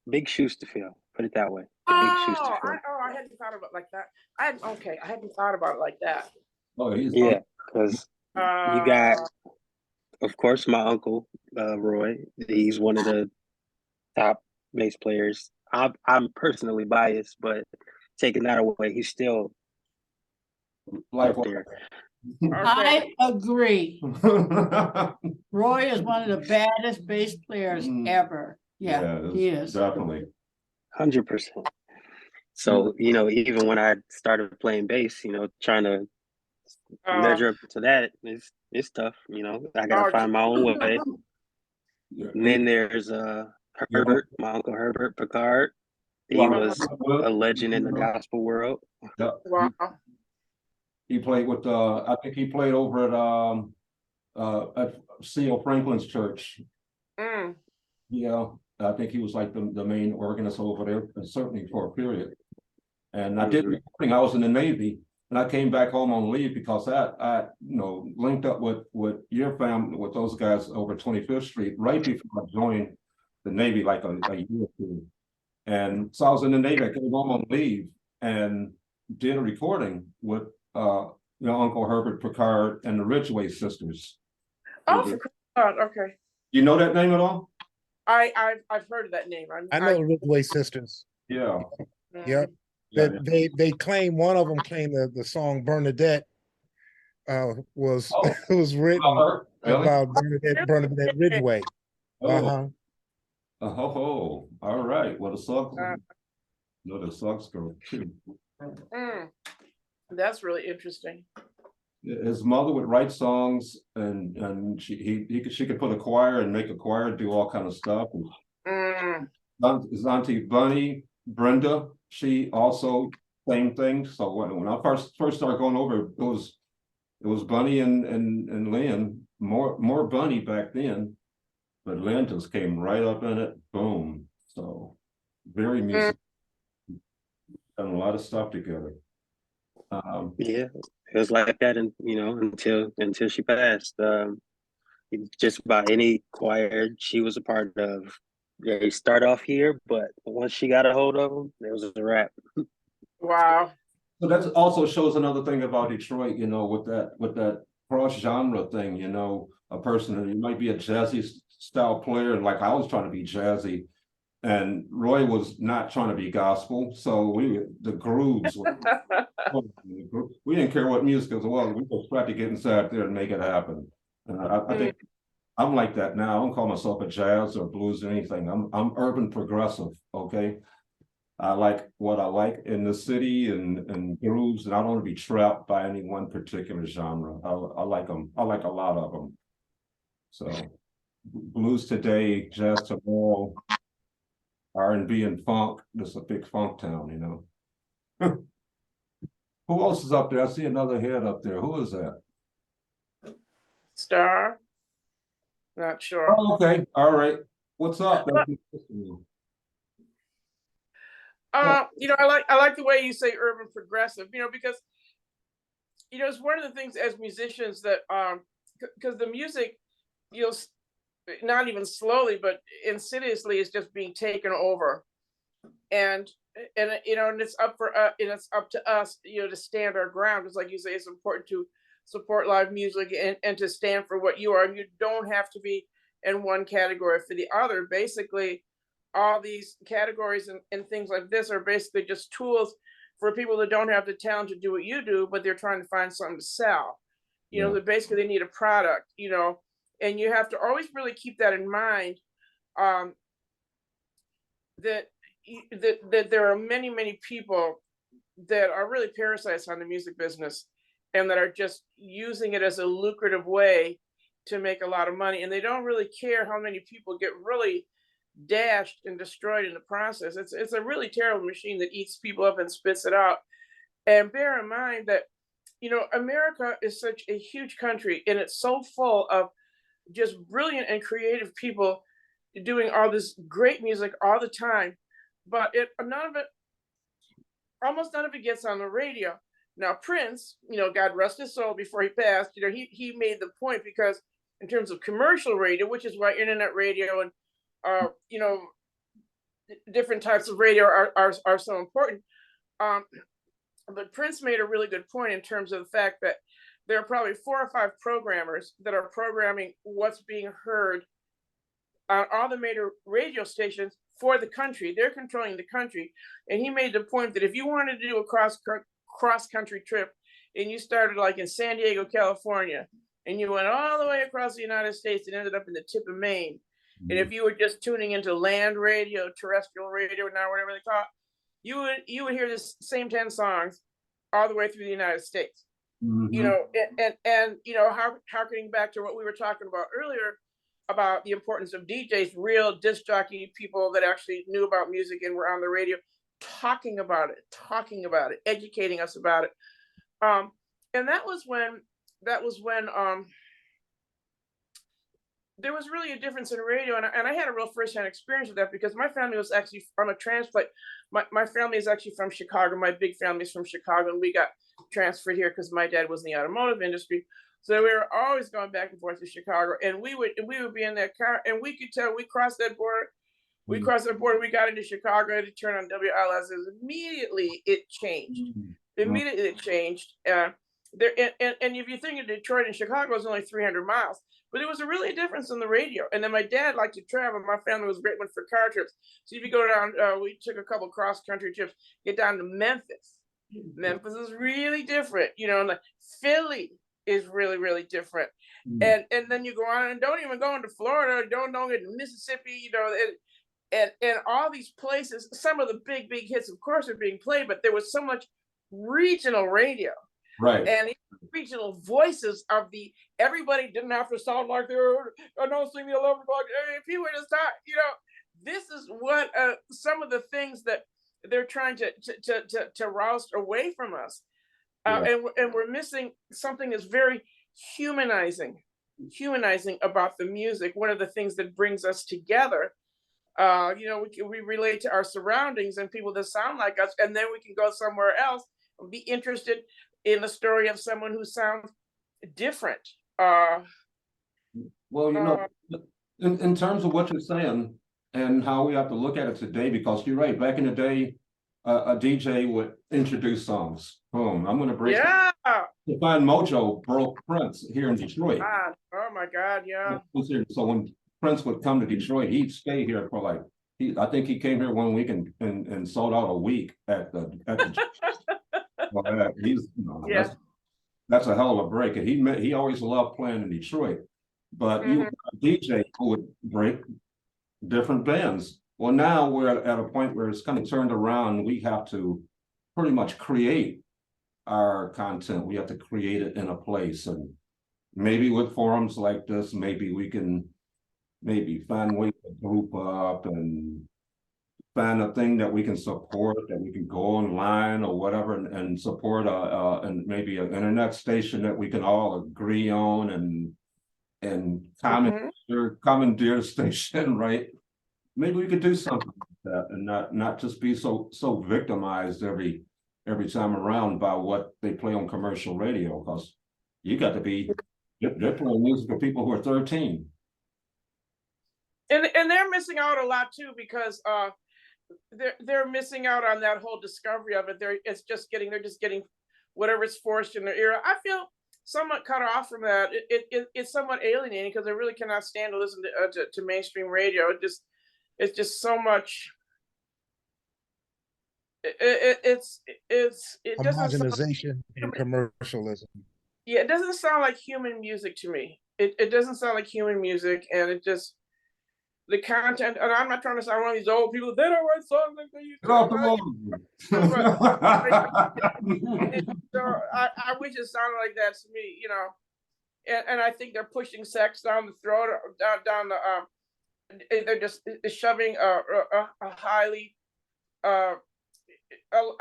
big shoes to fill. Put it that way. Big shoes to fill. I hadn't thought about it like that. I hadn't thought about it like that. Oh, he's Yeah, because you got, Uh, of course, my uncle Roy. He's one of the top bass players. I'm personally biased, but taking that away, he's still like up there. okay. I agree. Roy is one of the baddest bass players ever. Yeah, he is. Definitely. 100%. So, even when I started playing bass, trying to measure up to that, it's tough. I gotta find my own way. And then there's Herbert, my uncle Herbert Picard. He was a legend in the gospel world. Wow. He played with I think he played over at C.O. Franklin's church. Mm. Yeah, I think he was like the main organist over there, and certainly for a period. And I did recording. I was in the Navy, and I came back home on leave because I linked up with your family, with those guys over 25th Street right before I joined the Navy, like a year or two. And so I was in the Navy. I came home on leave and did a recording with Uncle Herbert Picard and the Ridgway sisters. Oh, for God, okay. You know that name at all? I've heard of that name. I know the Ridgway sisters. Yeah. Yep. They claim, one of them claimed the song Bernadette was was written about Bernadette Ridgway. Oh, all right. Well, the Suggs, the Suggs girl too. That's really interesting. His mother would write songs, and she could put a choir and make a choir do all kind of stuff. His auntie Bunny, Brenda, she also same thing. So when I first started going over, it was Bunny and Lynn, more Bunny back then, but Lynn just came right up in it, boom. So very musical, done a lot of stuff together. Yeah, it was like that, and until she passed. Just about any choir she was a part of, they start off here, but once she got a hold of them, it was a wrap. Wow. So that also shows another thing about Detroit, with that cross genre thing, a person, you might be a jazzy style player, and like I was trying to be jazzy, and Roy was not trying to be gospel. So the grooves were, we didn't care what music was. Well, we just tried to get inside there and make it happen. And I think I'm like that now. I don't call myself a jazz or blues or anything. I'm urban progressive. Okay. I like what I like in the city and grooves, and I don't want to be trapped by any one particular genre. I like them. I like a lot of them. So blues today, jazz tomorrow, R&B and funk. This is a big funk town, Who else is up there? I see another head up there. Who is that? Star. Not sure. Oh, okay. All right. What's up? I like the way you say urban progressive, because it's one of the things as musicians that because the music, not even slowly but insidiously is just being taken over, and it's up to us, to stand our ground. Because like you say, it's important to support live music and to stand for what you are. And you don't have to be in one category for the other. Basically, all these categories and things like this are basically just tools for people that don't have the talent to do what you do, but they're trying to find something to sell. That basically they need a product, and you have to always really keep that in mind, that there are many, many people that are really parasites on the music business and that are just using it as a lucrative way to make a lot of money. And they don't really care how many people get really dashed and destroyed in the process. It's a really terrible machine that eats people up and spits it out. And bear in mind that, America is such a huge country, and it's so full of just brilliant and creative people doing all this great music all the time. but almost none of it gets on the radio. Now Prince, God rest his soul, before he passed, he made the point, because in terms of commercial radio, which is why internet radio and different types of radio are so important. But Prince made a really good point in terms of the fact that there are probably 4 or 5 programmers that are programming what's being heard on all the major radio stations for the country. They're controlling the country. And he made the point that if you wanted to do a cross country trip, and you started like in San Diego, California, and you went all the way across the United States and ended up in the tip of Maine. And if you were just tuning into land radio, terrestrial radio, now whatever they call it, you would hear the same 10 songs all the way through the United States. And harkening back to what we were talking about earlier about the importance of DJs, real disc jockey people that actually knew about music and were on the radio, talking about it, educating us about it. And that was when there was really a difference in radio, and I had a real firsthand experience with that, because my family was actually from a transplant. My family is actually from Chicago. My big family is from Chicago, and we got transferred here because my dad was in the automotive industry. So we were always going back and forth to Chicago, and we would be in that car, and we could tell we crossed that border. We crossed the border. We got into Chicago to turn on WLS. Immediately it changed. Immediately it changed. And if you think of Detroit and Chicago, it's only 300 miles. But there was a really difference in the radio. And then my dad liked to travel. My family was a great one for car trips. So if you go down, we took a couple cross-country trips, get down to Memphis. Memphis is really different. And like Philly is really, really different. And then you go on and don't even go into Florida, don't go into Mississippi, and all these places. Some of the big hits, of course, are being played, but there was so much regional radio. Right. And regional voices of everybody didn't have to sound like they're announcing the 11 o'clock. If you were to start, this is what some of the things that they're trying to roust away from us. And we're missing something that's very humanizing about the music. One of the things that brings us together, we relate to our surroundings and people that sound like us, and then we can go somewhere else and be interested in the story of someone who sounds different. In terms of what you're saying and how we have to look at it today, because you're right, back in the day, a DJ would introduce songs. Boom, I'm going to break. Yeah. Define Mojo broke Prince here in Detroit. Oh my God, yeah. So when Prince would come to Detroit, he'd stay here for I think he came here one week and sold out a week at the well, that's a hell of a break. And he always loved playing in Detroit. But you a DJ who would break different bands. Well, now we're at a point where it's kind of turned around. We have to pretty much create our content. We have to create it in a place. And maybe with forums like this, maybe we can find ways to group up and find a thing that we can support, that we can go online or whatever and support and maybe an internet station that we can all agree on and commandeer the station, right? Maybe we could do something like that and not just be so victimized every time around by what they play on commercial radio, because you got to be, they're playing music for people who are 13. And they're missing out a lot too, because they're missing out on that whole discovery of it. They're just getting whatever's forced in their ear. I feel somewhat cut off from that. It's somewhat alienating, because I really cannot stand to listen to mainstream radio. It's just so much. It doesn't homogenization and commercialism. Yeah, it doesn't sound like human music to me. It doesn't sound like human music, and it just. The content, and I'm not trying to sound one of these old people. They don't write songs like they used to. So I wish it sounded like that to me, And I think they're pushing sex down the throat, down the. They're just shoving a highly, a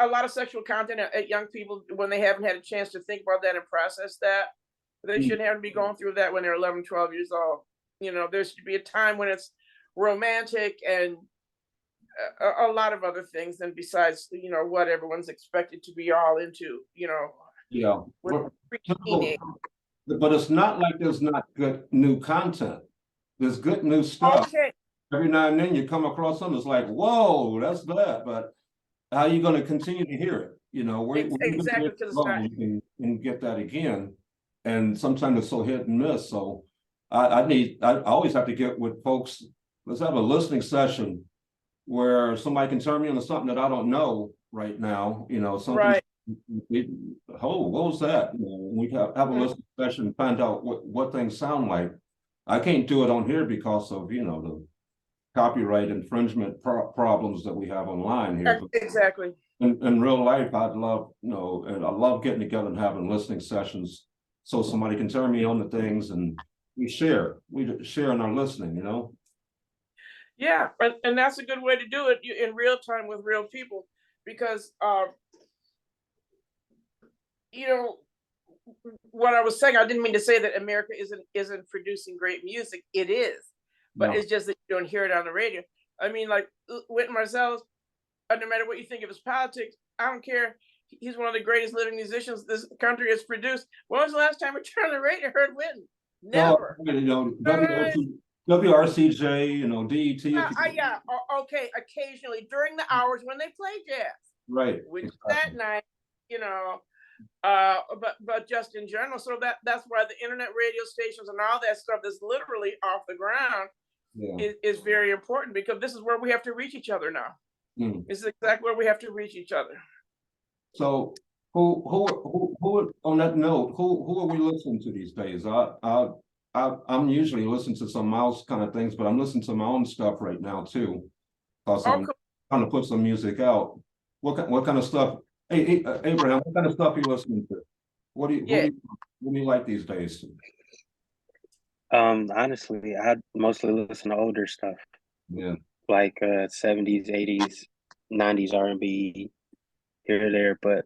lot of sexual content at young people when they haven't had a chance to think about that and process that. They shouldn't have to be going through that when they're 11, 12 years old. There should be a time when it's romantic and a lot of other things, and besides, what everyone's expected to be all into, Yeah. with teenage. But it's not like there's not good new content. There's good new stuff. Okay, Every now and then you come across something, it's like, whoa, that's bad. But how are you going to continue to hear it? exactly, because it's not. You can get that again. And sometimes it's so hit and miss. So I always have to get with folks. Let's have a listening session where somebody can turn me on to something that I don't know right now. Something. Right. Oh, what was that? We have a listening session and find out what things sound like. I can't do it on here because of the copyright infringement problems that we have online here. Exactly. In real life, I'd love, and I love getting together and having listening sessions so somebody can turn me on to things and we share in our listening, Yeah, and that's a good way to do it in real time with real people, because what I was saying, I didn't mean to say that America isn't producing great music. It is, but it's just that you don't hear it on the radio. I mean, like Wynton Marsalis, no matter what you think of his politics, I don't care. He's one of the greatest living musicians this country has produced. When was the last time we turned on the radio and heard Wynton? Never. WRCJ, DET. Yeah, okay, occasionally during the hours when they play jazz. Right. Which is that night, but just in general. So that's why the internet radio stations and all that stuff that's literally off the ground is very important, because this is where we have to reach each other now. This is exactly where we have to reach each other. So who on that note, who are we listening to these days? I'm usually listening to some mouse kind of things, but I'm listening to my own stuff right now too, because I'm trying to put some music out. What kind of stuff? Hey, Abraham, what kind of stuff are you listening to? What do you like these days? Honestly, I mostly listen to older stuff. Yeah. Like 70s, 80s, 90s R&B, here or there, but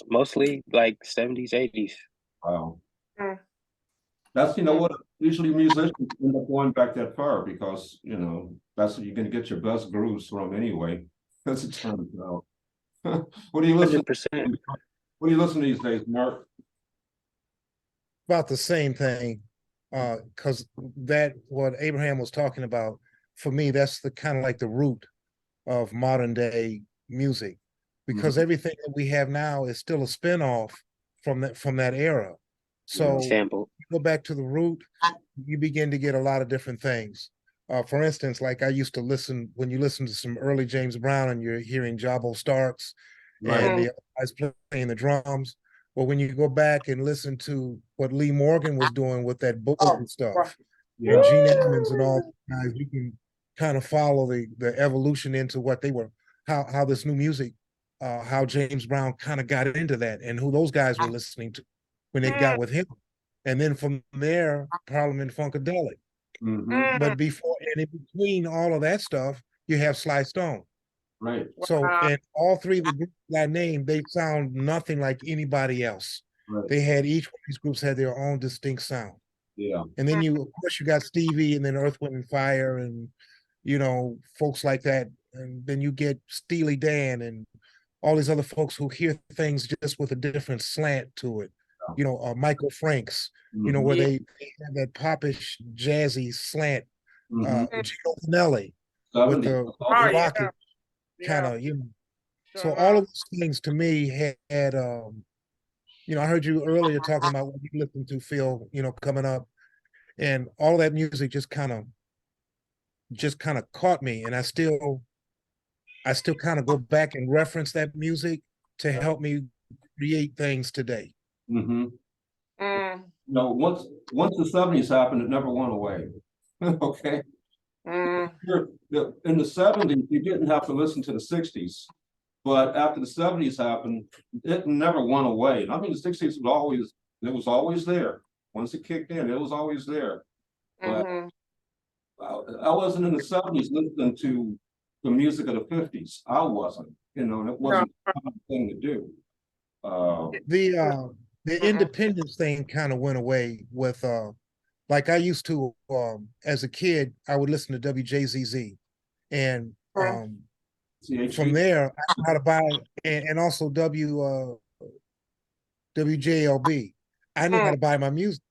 mostly like 70s, 80s. Wow. That's what usually musicians end up going back that far, because that's what you're gonna get your best grooves from anyway, as it turns out. What do you listen 100%. What do you listen to these days, Mark? About the same thing, because what Abraham was talking about, for me, that's the kind of like the root of modern day music, because everything that we have now is still a spinoff from that era. So you go back to the root, you begin to get a lot of different things. For instance, like I used to listen, when you listen to some early James Brown and you're hearing Jabo Starks and the guys playing the drums. Well, when you go back and listen to what Lee Morgan was doing with that Boogie stuff, and Gene Edmonds and all guys, you can kind of follow the evolution into what they were, how this new music, how James Brown kind of got into that, and who those guys were listening to when they got with him. And then from there, Parliament Funkadelic. But before and in between all of that stuff, you have Sly Stone. Right. So, and all three of the groups I named, they sound nothing like anybody else. Right. They had, each one of these groups had their own distinct sound. Yeah. And then of course, you got Stevie, and then Earth, Wind and Fire, and folks like that. And then you get Steely Dan and all these other folks who hear things just with a different slant to it. Michael Franks, where they have that popish, jazzy slant. Gino Vanelli with the rocket kind of, So all of those things to me had I heard you earlier talking about what you listened to, Phil, coming up, and all that music just kind of caught me, and I still kind of go back and reference that music to help me create things today. Once the 70s happened, it never went away. Okay. In the 70s, you didn't have to listen to the 60s, but after the 70s happened, it never went away. I mean, the 60s was always there. Once it kicked in, it was always there. But I wasn't in the 70s listening to the music of the 50s. I wasn't, and it wasn't a common thing to do. The independence thing kind of went away with like I used to, as a kid, I would listen to WJZZ, and from there, I knew how to buy, and also WJLB. I knew how to buy my music.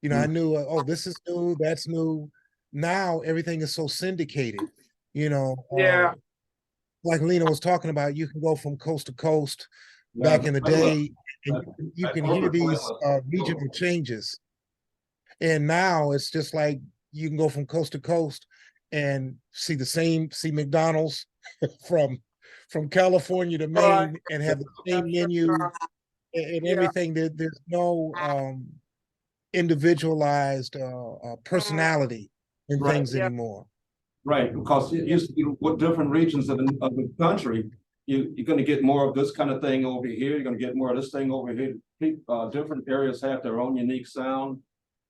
You know, I knew, oh, this is new, that's new. Now everything is so syndicated. You know, Yeah. like Alina was talking about, you can go from coast to coast. Yeah, Back in the day, and you can hear these regional changes. And now it's just like you can go from coast to coast and see McDonald's from California to Right. Maine and have the same That's menu right. and Yeah. everything. There's no individualized personality in Right. things Yeah. anymore. Right, because it used to be with different regions of the country, you're going to get more of this kind of thing over here. You're going to get more of this thing over here. Different areas have their own unique sound,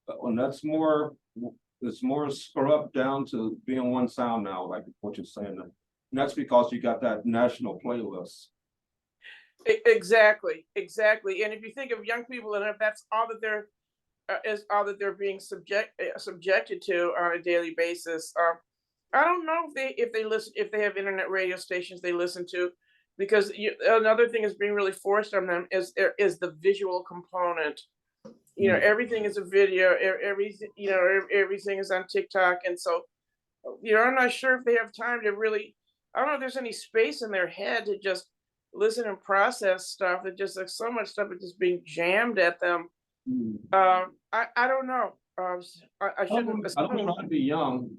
and that's more. It's more scrubbed down to being one sound now, like what you're saying. And that's because you got that national playlist. Exactly. And if you think of young people, and if that's all that they're is all that they're being subjected to on a daily basis. I don't know if they have internet radio stations they listen to, because another thing is being really forced on them is the visual component. You know, everything is a video. Everything is on TikTok, and so I'm not sure if they have time to really. I don't know if there's any space in their head to just listen and process stuff. That just like so much stuff is just being jammed at them. I don't know. I shouldn't. I don't try to be young.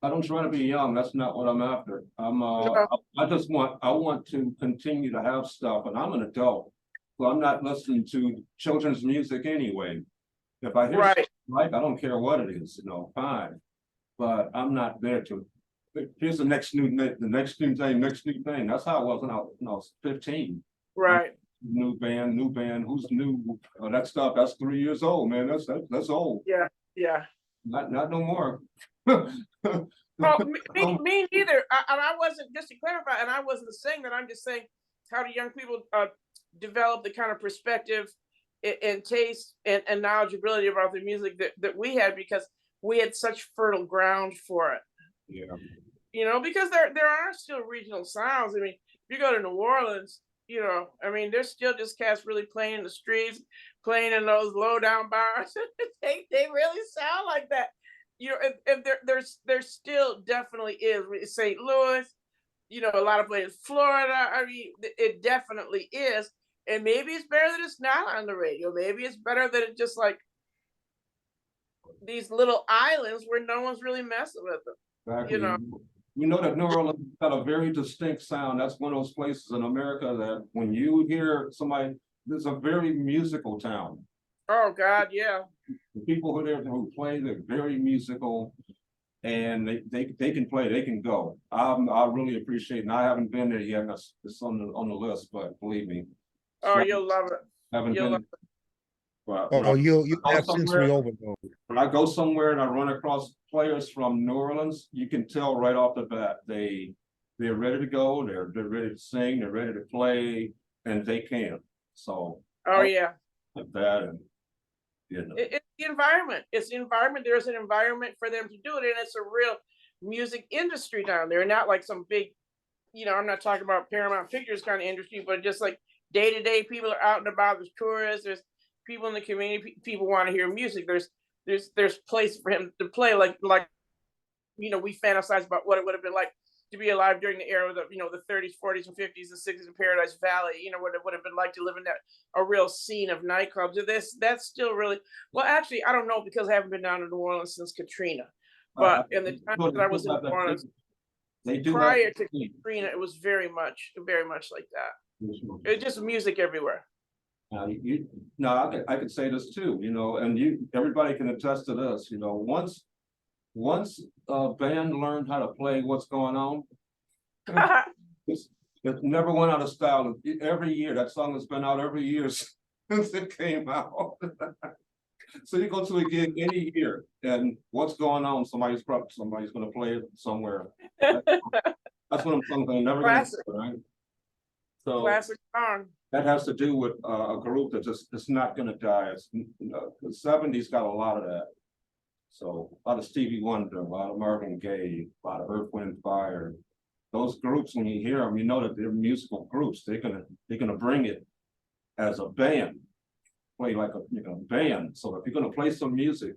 I don't try to be young. That's not what I'm after. No. I want to continue to have stuff, and I'm an adult, so I'm not listening to children's music anyway. If I hear Right. something like, I don't care what it is, fine. But I'm not there to. Here's the next new thing. That's how I was when I was 15. Right. New band, who's new? That stuff, that's 3 years old, man. That's old. Yeah. Not no more. Well, me neither. And I wasn't, just to clarify, and I wasn't saying that. I'm just saying, how do young people develop the kind of perspective and taste and knowledgeability about the music that we had, because we had such fertile ground for it. Yeah. Because there are still regional sounds. I mean, if you go to New Orleans, there's still just cats really playing in the streets, playing in those low down bars. they really sound like that. And there still definitely is. St. Louis, a lot of places, Florida. I mean, it definitely is. And maybe it's better that it's not on the radio. Maybe it's better that it's just like these little islands where no one's really messing with them. Exactly. We know that New Orleans got a very distinct sound. That's one of those places in America that when you hear somebody, it's a very musical town. Oh God, yeah. The people who play, they're very musical, and they can play, they can go. I really appreciate it. And I haven't been there yet. It's on the list, but believe me. Oh, you'll love it. Haven't You'll been. love But You'll have sensory overload. when I go somewhere and I run across players from New Orleans, you can tell right off the bat they're ready to go, they're ready to sing, they're ready to play, and they can. So yeah. Like that, and It's the environment. It's the environment. There's an environment for them to do it, and it's a real music industry down there. Not like some big, I'm not talking about Paramount Pictures kind of industry, but just like day to day, people are out and about. There's tourists. There's people in the community. People want to hear music. There's place for him to play. Like we fantasize about what it would have been like to be alive during the era of the 30s, 40s, and 50s, and 60s in Paradise Valley. What it would have been like to live in a real scene of nightclubs. That's still really, well, actually, I don't know, because I haven't been down to New Orleans since Katrina. But in the time that I was in New Orleans, prior to Katrina, it was very much like that. It's just music everywhere. I could say this too, and everybody can attest to this. Once a band learned how to play What's Going On, it never went out of style. Every year, that song has been out every year since it came out. So you go to a gig any year, and What's Going On, somebody's going to play it somewhere. That's what I'm saying. Never going to, right? So classic song. That has to do with a group that it's not going to die. The 70s got a lot of that. So a lot of Stevie Wonder, a lot of Marvin Gaye, a lot of Earth, Wind, Fire. Those groups, when you hear them, you know that they're musical groups. They're gonna bring it as a band, play like a band. So if you're gonna play some music,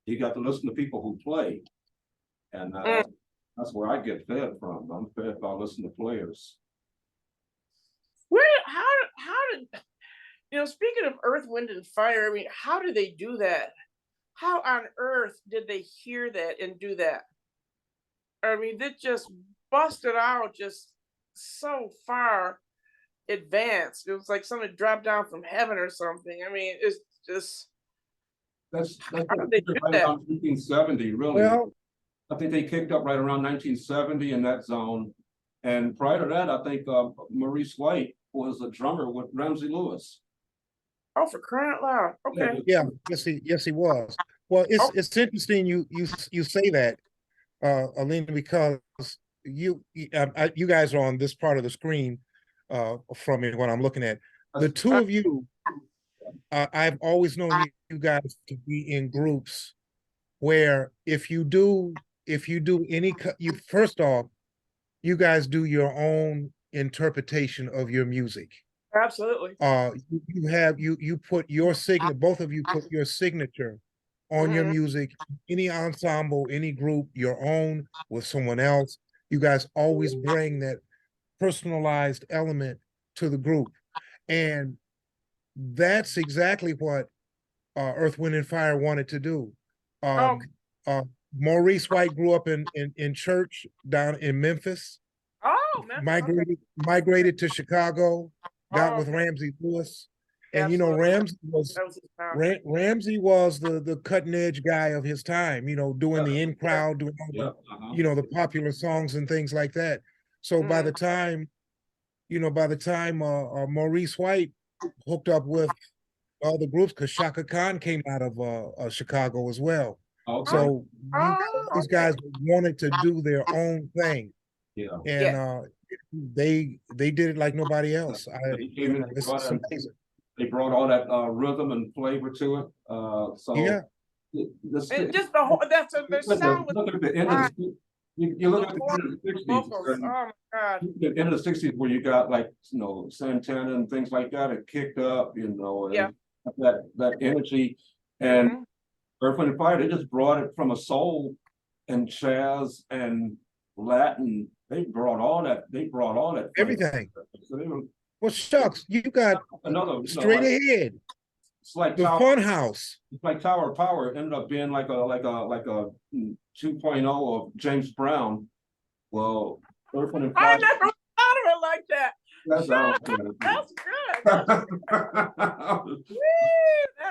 you got to listen to people who play, and that's where I get fed from. I'm fed by listening to players. Where, how did, speaking of Earth, Wind, and Fire, I mean, how did they do that? How on earth did they hear that and do that? I mean, it just busted out just so far advanced. It was like something dropped down from heaven or something. I mean, it's just, That's how did they do right that? around 1970, really. Well, I think they kicked up right around 1970 in that zone. And prior to that, I think Maurice White was a drummer with Ramsey Lewis. Oh, for crying out loud. Okay. yeah, yes, he was. Well, Oh. it's interesting you say that, Alina, because you guys are on this part of the screen from me when I'm looking at the two of you. I've always known you guys to be in groups where if you do any you first off, you guys do your own interpretation of your music. Absolutely. You put your signature, both of you put your signature on your music, any ensemble, any group, your own with someone else. You guys always bring that personalized element to the group. And that's exactly what Earth, Wind, and Fire wanted to do. Okay. Maurice White grew up in church down in Memphis. Oh, Memphis. Migrated to Chicago, got with Okay. Ramsey Lewis. And Absolutely. Ramsey was That was his time. Ramsey was the cutting edge guy of his time, doing the in crowd, doing all the popular songs and things like that. So by the time Maurice White hooked up with all the groups, because Shaka Khan came out of Chicago as well. Okay. So these okay. guys wanted to do their own thing. Yeah. And they did it like nobody else. They came in, It's amazing. they brought all that rhythm and flavor to it. So Yeah. And just the whole, that's a, the sound was look at the end of the, you look at the end of the 60s. vocals. Oh my God. The end of the 60s where you got like Santana and things like that, it kicked up, and that energy. And Earth, Wind, and Fire, they just brought it from a soul and jazz and Latin. They brought all that. Everything. So they were, Well, shucks, you got another straight ahead. It's like The Fun House. It's like Tower of Power. It ended up being like a 2.0 of James Brown. Well, Earth, Wind, and Fire. I never thought of it like that. That's That's good. That's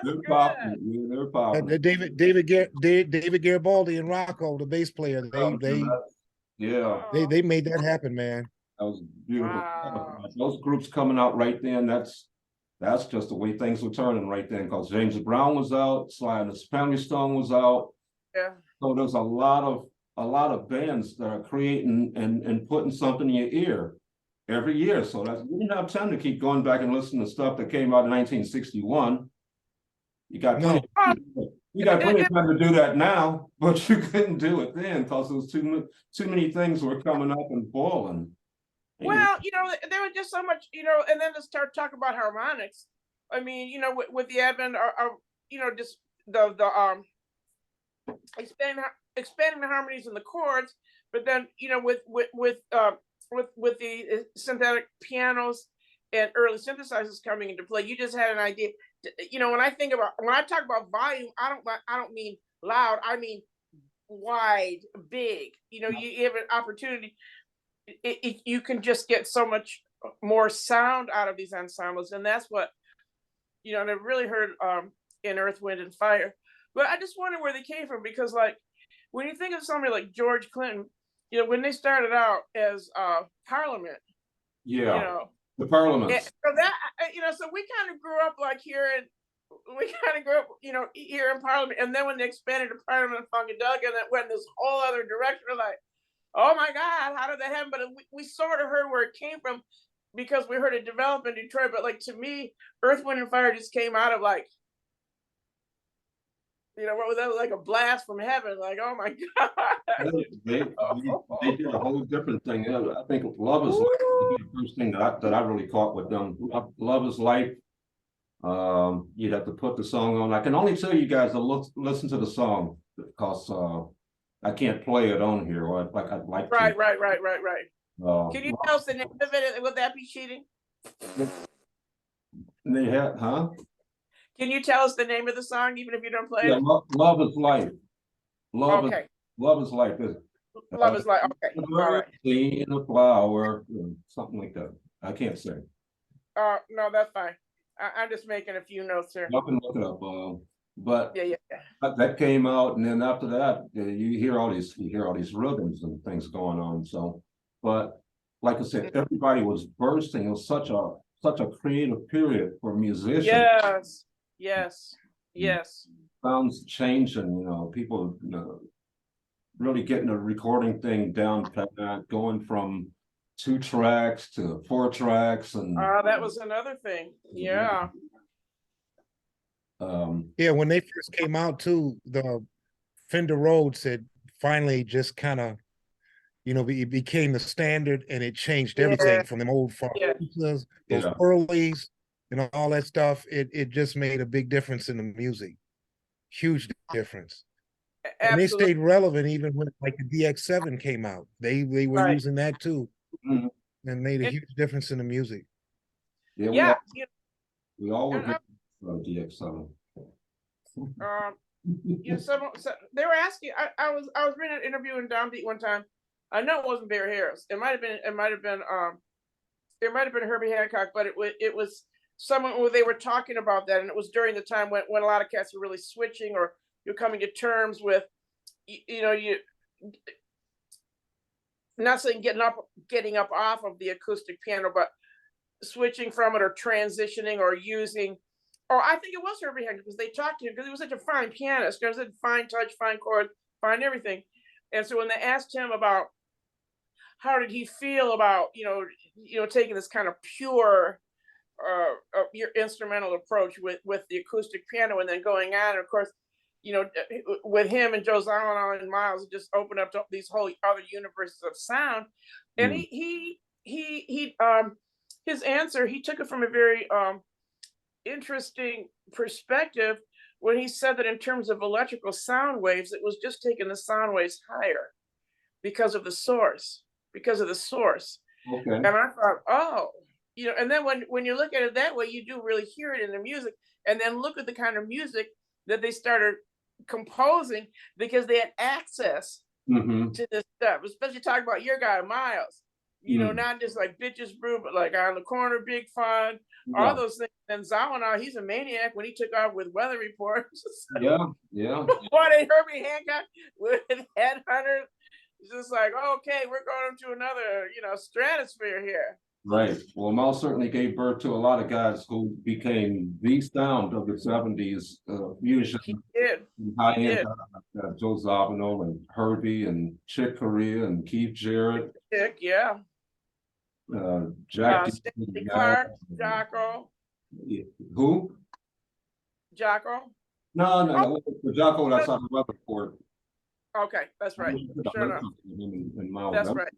They're good. popular. They're popular. David Garibaldi and Rocco, the bass player, they made that happen, man. That was beautiful. Wow. Those groups coming out right then, that's just the way things were turning right then, because James Brown was out, Sly and the Family Stone was out. Yeah. So there's a lot of bands that are creating and putting something in your ear every year. So we didn't have time to keep going back and listening to stuff that came out in 1961. You got plenty of time to do that now, but you couldn't do it then because there was too many things were coming up and boiling. Well, there was just so much, and then to start talking about harmonics. I mean, with the advent of just the expanding the harmonies and the chords, but then with the synthetic pianos and early synthesizers coming into play, you just had an idea. When I talk about volume, I don't mean loud. I mean wide, big. You have an opportunity. You can just get so much more sound out of these ensembles, and that's what and I've really heard in Earth, Wind, and Fire. But I just wonder where they came from, because like when you think of somebody like George Clinton, when they started out as Parliament, the Parliament. So that so we kind of grew up like here, and we kind of grew up here in Parliament, and then when they expanded to Parliament and Funkadelic, and it went this whole other direction, we're like, oh my God, how did that happen? But we sort of heard where it came from because we heard it develop in Detroit. But like to me, Earth, Wind, and Fire just came out of like You know, what was that, like a blast from heaven? Like, oh my God. They did a whole different thing. Yeah, I think Love Is Life was the first thing that I really caught with them. Love Is Life. You'd have to put the song on. I can only tell you guys to listen to the song because I can't play it on here, or like I'd like to. Right. Can you tell us the name of it? Would that be cheating? They had, huh? Can you tell us the name of the song, even if you don't play Yeah, it? Love Is Life. Love Okay. Love Is Life. Love Is Life. Okay. All right. Seeing a flower, something like that. I can't say. No, that's fine. I'm just making a few notes here. I can look it up. But Yeah. that came out, and then after that, you hear all these rhythms and things going on. So, but like I said, everybody was bursting. It was such a creative period for musicians. Yes. Sounds changing, people really getting the recording thing down pat, going from 2 tracks to 4 tracks, and that was another thing. Yeah. Yeah, when they first came out too, the Fender Rhodes had finally just kind of, it became the standard, and it changed everything from them old those earlies and all that stuff. It just made a big difference in the music. Huge difference. Absolutely. And they stayed relevant even when like the DX7 came out. They were using that too, and made a huge difference in the music. Yeah. We all were getting DX7. So they were asking. I was reading an interview in Downbeat one time. I know it wasn't Barry Harris. It might have been Herbie Hancock, but it was someone who they were talking about that, and it was during the time when a lot of cats were really switching, or you're coming to terms with, you not saying getting up off of the acoustic piano, but switching from it or transitioning or using. Or I think it was Herbie Hancock, because they talked to him, because he was such a fine pianist. He was a fine touch, fine chord, fine everything. And so when they asked him about how did he feel about taking this kind of pure your instrumental approach with the acoustic piano, and then going on, and of course, with him and Joe Zawinul and Miles, it just opened up to these whole other universes of sound. And his answer, he took it from a very interesting perspective when he said that in terms of electrical sound waves, it was just taking the sound waves higher because of the source. Okay. And I thought, and then when you look at it that way, you do really hear it in the music. And then look at the kind of music that they started composing, because they had access to this stuff, especially talking about your guy Miles. Not just like Bitches Brew, but like On the Corner, Big Fun, all those things. And Zawinul, he's a maniac when he took off with Weather Report. Yeah. What a Herbie Hancock with Headhunter. It's just like, okay, we're going to another, stratosphere here. Right. Well, Miles certainly gave birth to a lot of guys who became the sound of the 70s fusion. He did. High-end guys, Joe Zawinul and Herbie and Chick Corea and Keith Jarrett. Chick, yeah. Jack Stanley Clark, Jocko. Who? Jocko? No. Jocko, that's on the Weatherport. Okay, that's right. Sure enough. Miles, that's right.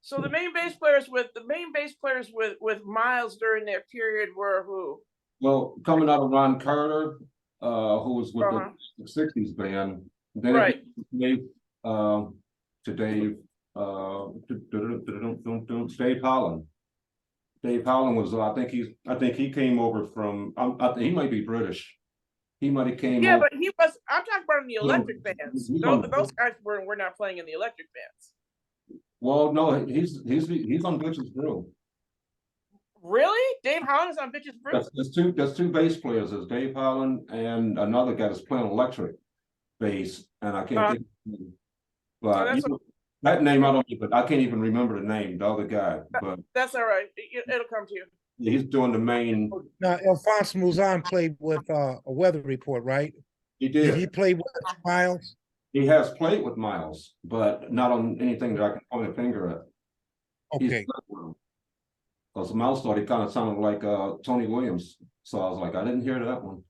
So the main bass players with Miles during that period were who? Well, coming out of Ron Carter, who was with the 60s band. Then Dave Holland. Dave Holland was, I think he came over from, he might be British. He might have came over. But he was, I'm talking about in the electric bands. Those guys were not playing in the electric bands. Well, no, he's on Bitches Brew. Really? Dave Holland is on Bitches Brew? There's two bass players. There's Dave Holland and another guy that's playing electric bass, and I can't think of his name. But that name I can't even remember the name, the other guy. But that's all right. It'll come to you. He's doing the main. Now, Alphonse Mouzon played with a Weather Report, right? He did. Did he play with Miles? He has played with Miles, but not on anything that I can point a finger at. Okay. Because Miles thought he kind of sounded like Tony Williams. So I was like, I didn't hear that one.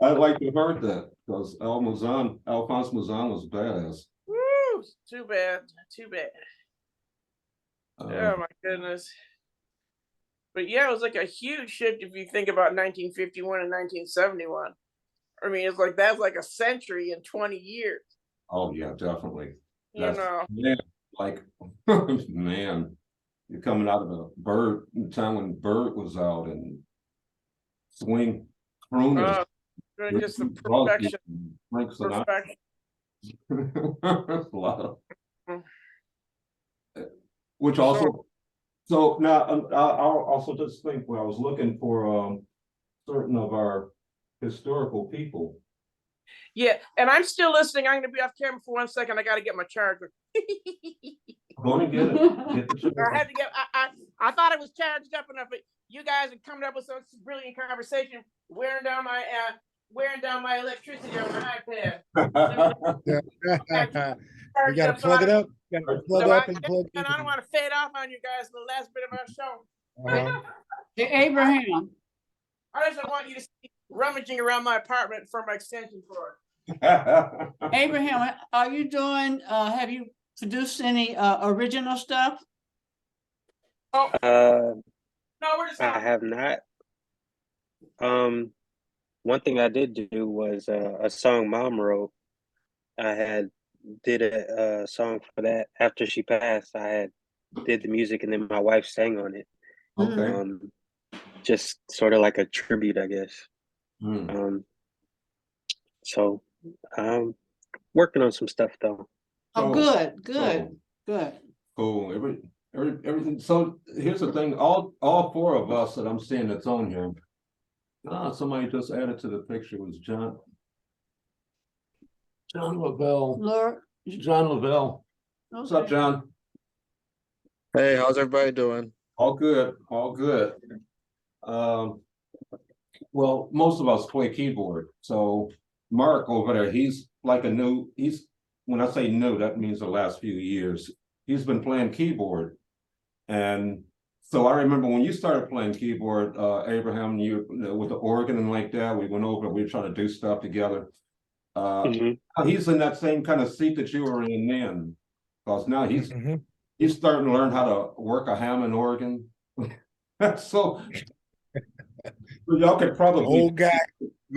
I'd like to have heard that because Alphonse Mouzon was badass. Woo, too bad, too bad. Oh my goodness. But yeah, it was like a huge shift if you think about 1951 and 1971. I mean, it's like that's like a century and 20 years. Oh yeah, definitely. You know. Man, like man, you're coming out of a Bird time when Bird was out and swing crooners. Just the perfection. Frank Sinatra. Perfection. A lot of, which also, so now I'll also just think when I was looking for certain of our historical people. Yeah, and I'm still listening. I'm going to be off camera for 1 second. I got to get my charger. Go and get it. I had to get. I thought it was charged up enough, but you guys are coming up with some brilliant conversation, wearing down my electricity on my iPad. You gotta plug it up. You gotta plug up and plug and I don't want to fade off on you guys in the last bit of our show. Hey, Abraham. I just don't want you to see rummaging around my apartment for my extension cord. Abraham, are you doing, have you produced any original stuff? Oh, No, we're just I have not. One thing I did do was a song Mom wrote. I did a song for that after she passed. I did the music and then my wife sang on it. Okay. Just sort of like a tribute, I guess. So I'm working on some stuff though. Oh, good. Cool. Everything. So here's the thing. All four of us that I'm seeing that's on here. Somebody just added to the picture was John Lavelle. Lord. John Lavelle. What's up, John? Hey, how's everybody doing? All good. All good. Well, most of us play keyboard. So Mark over there, he's like when I say new, that means the last few years. He's been playing keyboard. And so I remember when you started playing keyboard, Abraham, you with the organ and like that, we went over, we were trying to do stuff together. He's in that same kind of seat that you were in then. Because now he's starting to learn how to work a Hammond organ. So y'all could probably old guy.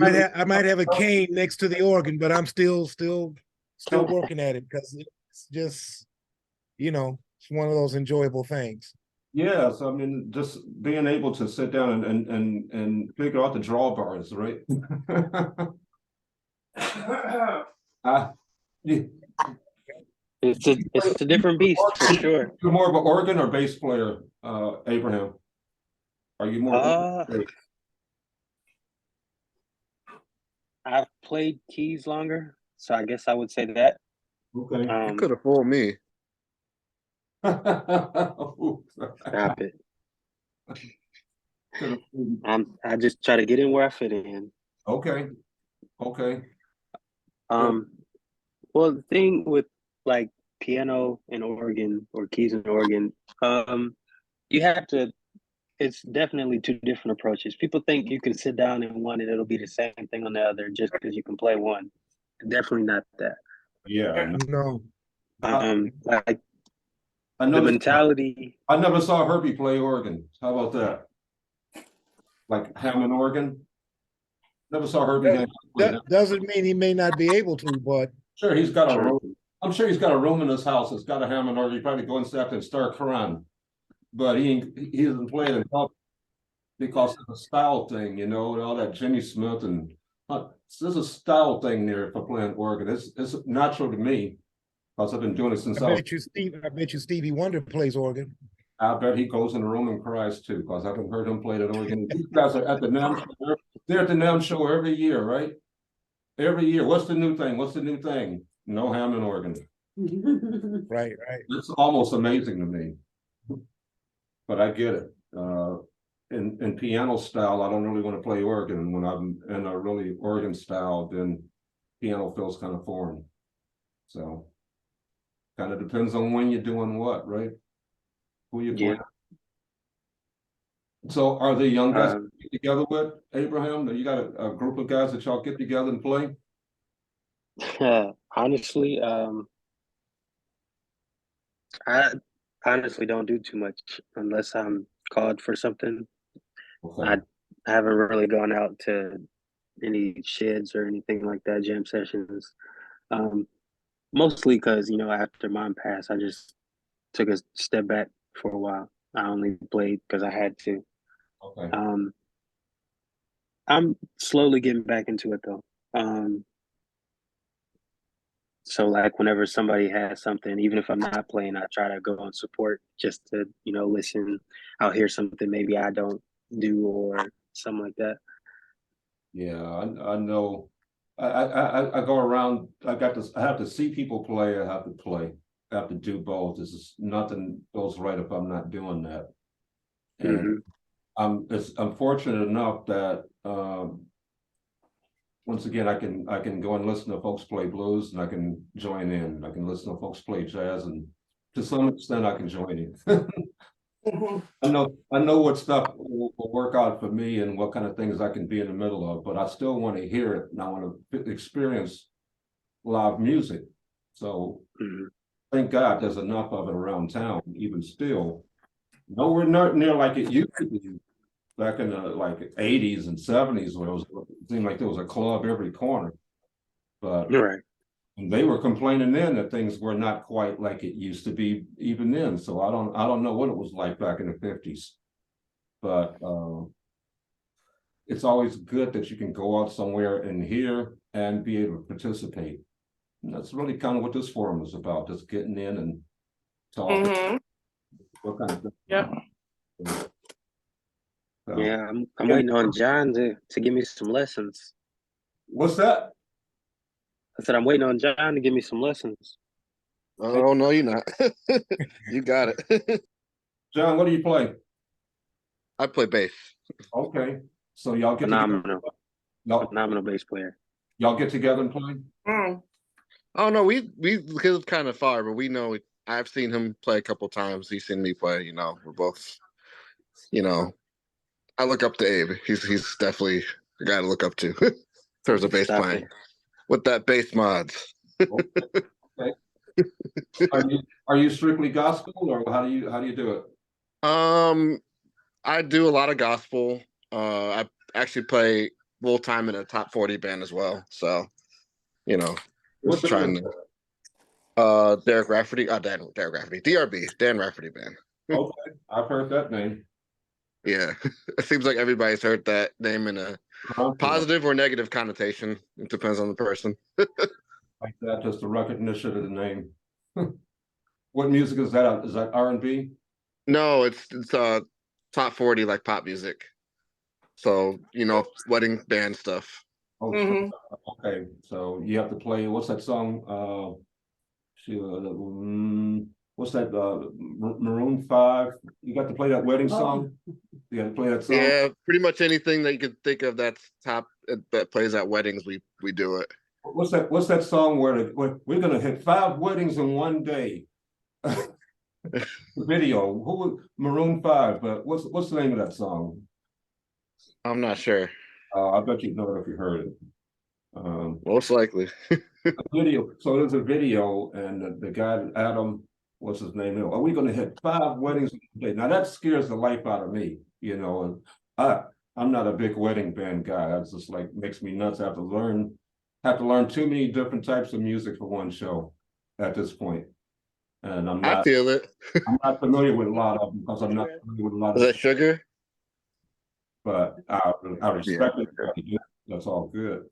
I might have a cane next to the organ, but I'm still working at it because it's just, it's one of those enjoyable things. Yes, I mean, just being able to sit down and figure out the drawbars, right? Yeah. It's a different beast for sure. You're more of an organ or bass player, Abraham? Are you more? I've played keys longer, so I guess I would say that. Okay. You could have fooled me. Stop it. I just try to get in where I fit in. Okay. Well, the thing with like piano and organ or keys and organ, you have to. It's definitely two different approaches. People think you can sit down in one and it'll be the same thing on the other just because you can play one. Definitely not that. Yeah. No. Like the mentality. I never saw Herbie play organ. How about that? Like Hammond organ. Never saw Herbie. That doesn't mean he may not be able to, but sure he's got a room. I'm sure he's got a room in his house that's got a Hammond organ. He probably go inside and start crying. But he doesn't play it in public because it's a style thing, all that Jimmy Smith and there's a style thing there for playing organ. It's natural to me because I've been doing it since I bet you Stevie Wonder plays organ. I bet he goes in the room and cries too, because I haven't heard him play that organ. These guys are at the NAMM show. They're at the NAMM show every year, right? Every year. What's the new thing? No Hammond organ. Right. It's almost amazing to me. But I get it. In piano style, I don't really want to play organ. When I'm in a really organ style, then piano feels kind of foreign. So kind of depends on when you're doing what, right? Who you play. So are the young guys Um, get together with Abraham? You got a group of guys that y'all get together and play? honestly, I honestly don't do too much unless I'm called for something. I, Okay. I haven't really gone out to any sheds or anything like that, jam sessions. Um, Mostly because, after mom passed, I just took a step back for a while. I only played because I had to. Okay. Um, I'm slowly getting back into it though. Um, so like whenever somebody has something, even if I'm not playing, I try to go and support just to, listen. I'll hear something maybe I don't do or something like that. Yeah, I know. I go around. I have to see people play. I have to play. I have to do both. This is nothing goes right if I'm not doing that. And Hmm. I'm fortunate enough that once again I can go and listen to folks play blues and I can join in. I can listen to folks play jazz and to some extent I can join in. Mhm. I know what stuff will work out for me and what kind of things I can be in the middle of, but I still want to hear it and I want to experience live music. So Hmm. thank God there's enough of it around town, even still. Nowhere near like it used to be back in the like 80s and 70s where it seemed like there was a club every corner. But Right. and they were complaining then that things were not quite like it used to be even then. So I don't know what it was like back in the 50s. But it's always good that you can go out somewhere and hear and be able to participate. And that's really kind of what this forum is about, just getting in and talking. Mhm. What kind of Yep. so, Yeah, I'm yeah. waiting on John to give me some lessons. What's that? I said I'm waiting on John to give me some lessons. Oh no, you're not. You got it. John, what do you play? I play bass. Okay. So y'all get together. Phenomenal, Y'all, phenomenal bass player. y'all get together and play? Mm. Oh no, we live kind of far, but we know. I've seen him play a couple times. He's seen me play. We're both. You know, I look up to Abe. He's definitely a guy to look up to in terms of bass Stop playing it. with that bass mods. Okay. Are you strictly gospel or how do you do it? Um, I do a lot of gospel. I actually play full time in a top 40 band as well. So, What just band trying is to that? Derek Rafferty, Derek Rafferty, DRB, Dan Rafferty band. Okay, I've heard that name. Yeah. It seems like everybody's heard that name in a positive or negative connotation. It depends on the person. Like that, just a recognition of the name. What music is that? Is that R&B? No, it's top 40 like pop music. So, wedding band stuff. Oh, Mhm. okay. So you have to play. What's that song? What's that? Maroon 5. You got to play that wedding song. You got to play that song. Yeah, pretty much anything that you could think of that's top that plays at weddings, we do it. What's that song where we're gonna hit 5 weddings in one day? The video. Who Maroon 5? But what's the name of that song? I'm not sure. I bet you know it if you heard it. Most likely. A video. So there's a video, and the guy Adam, what's his name? Are we going to hit 5 weddings in a day? Now that scares the life out of me. And I'm not a big wedding band guy. That's just like makes me nuts. I have to learn too many different types of music for one show at this point. And I feel it. I'm not familiar with a lot of them because I'm not familiar with a lot Is of. that sugar? But I Yeah. respect it. That's all good.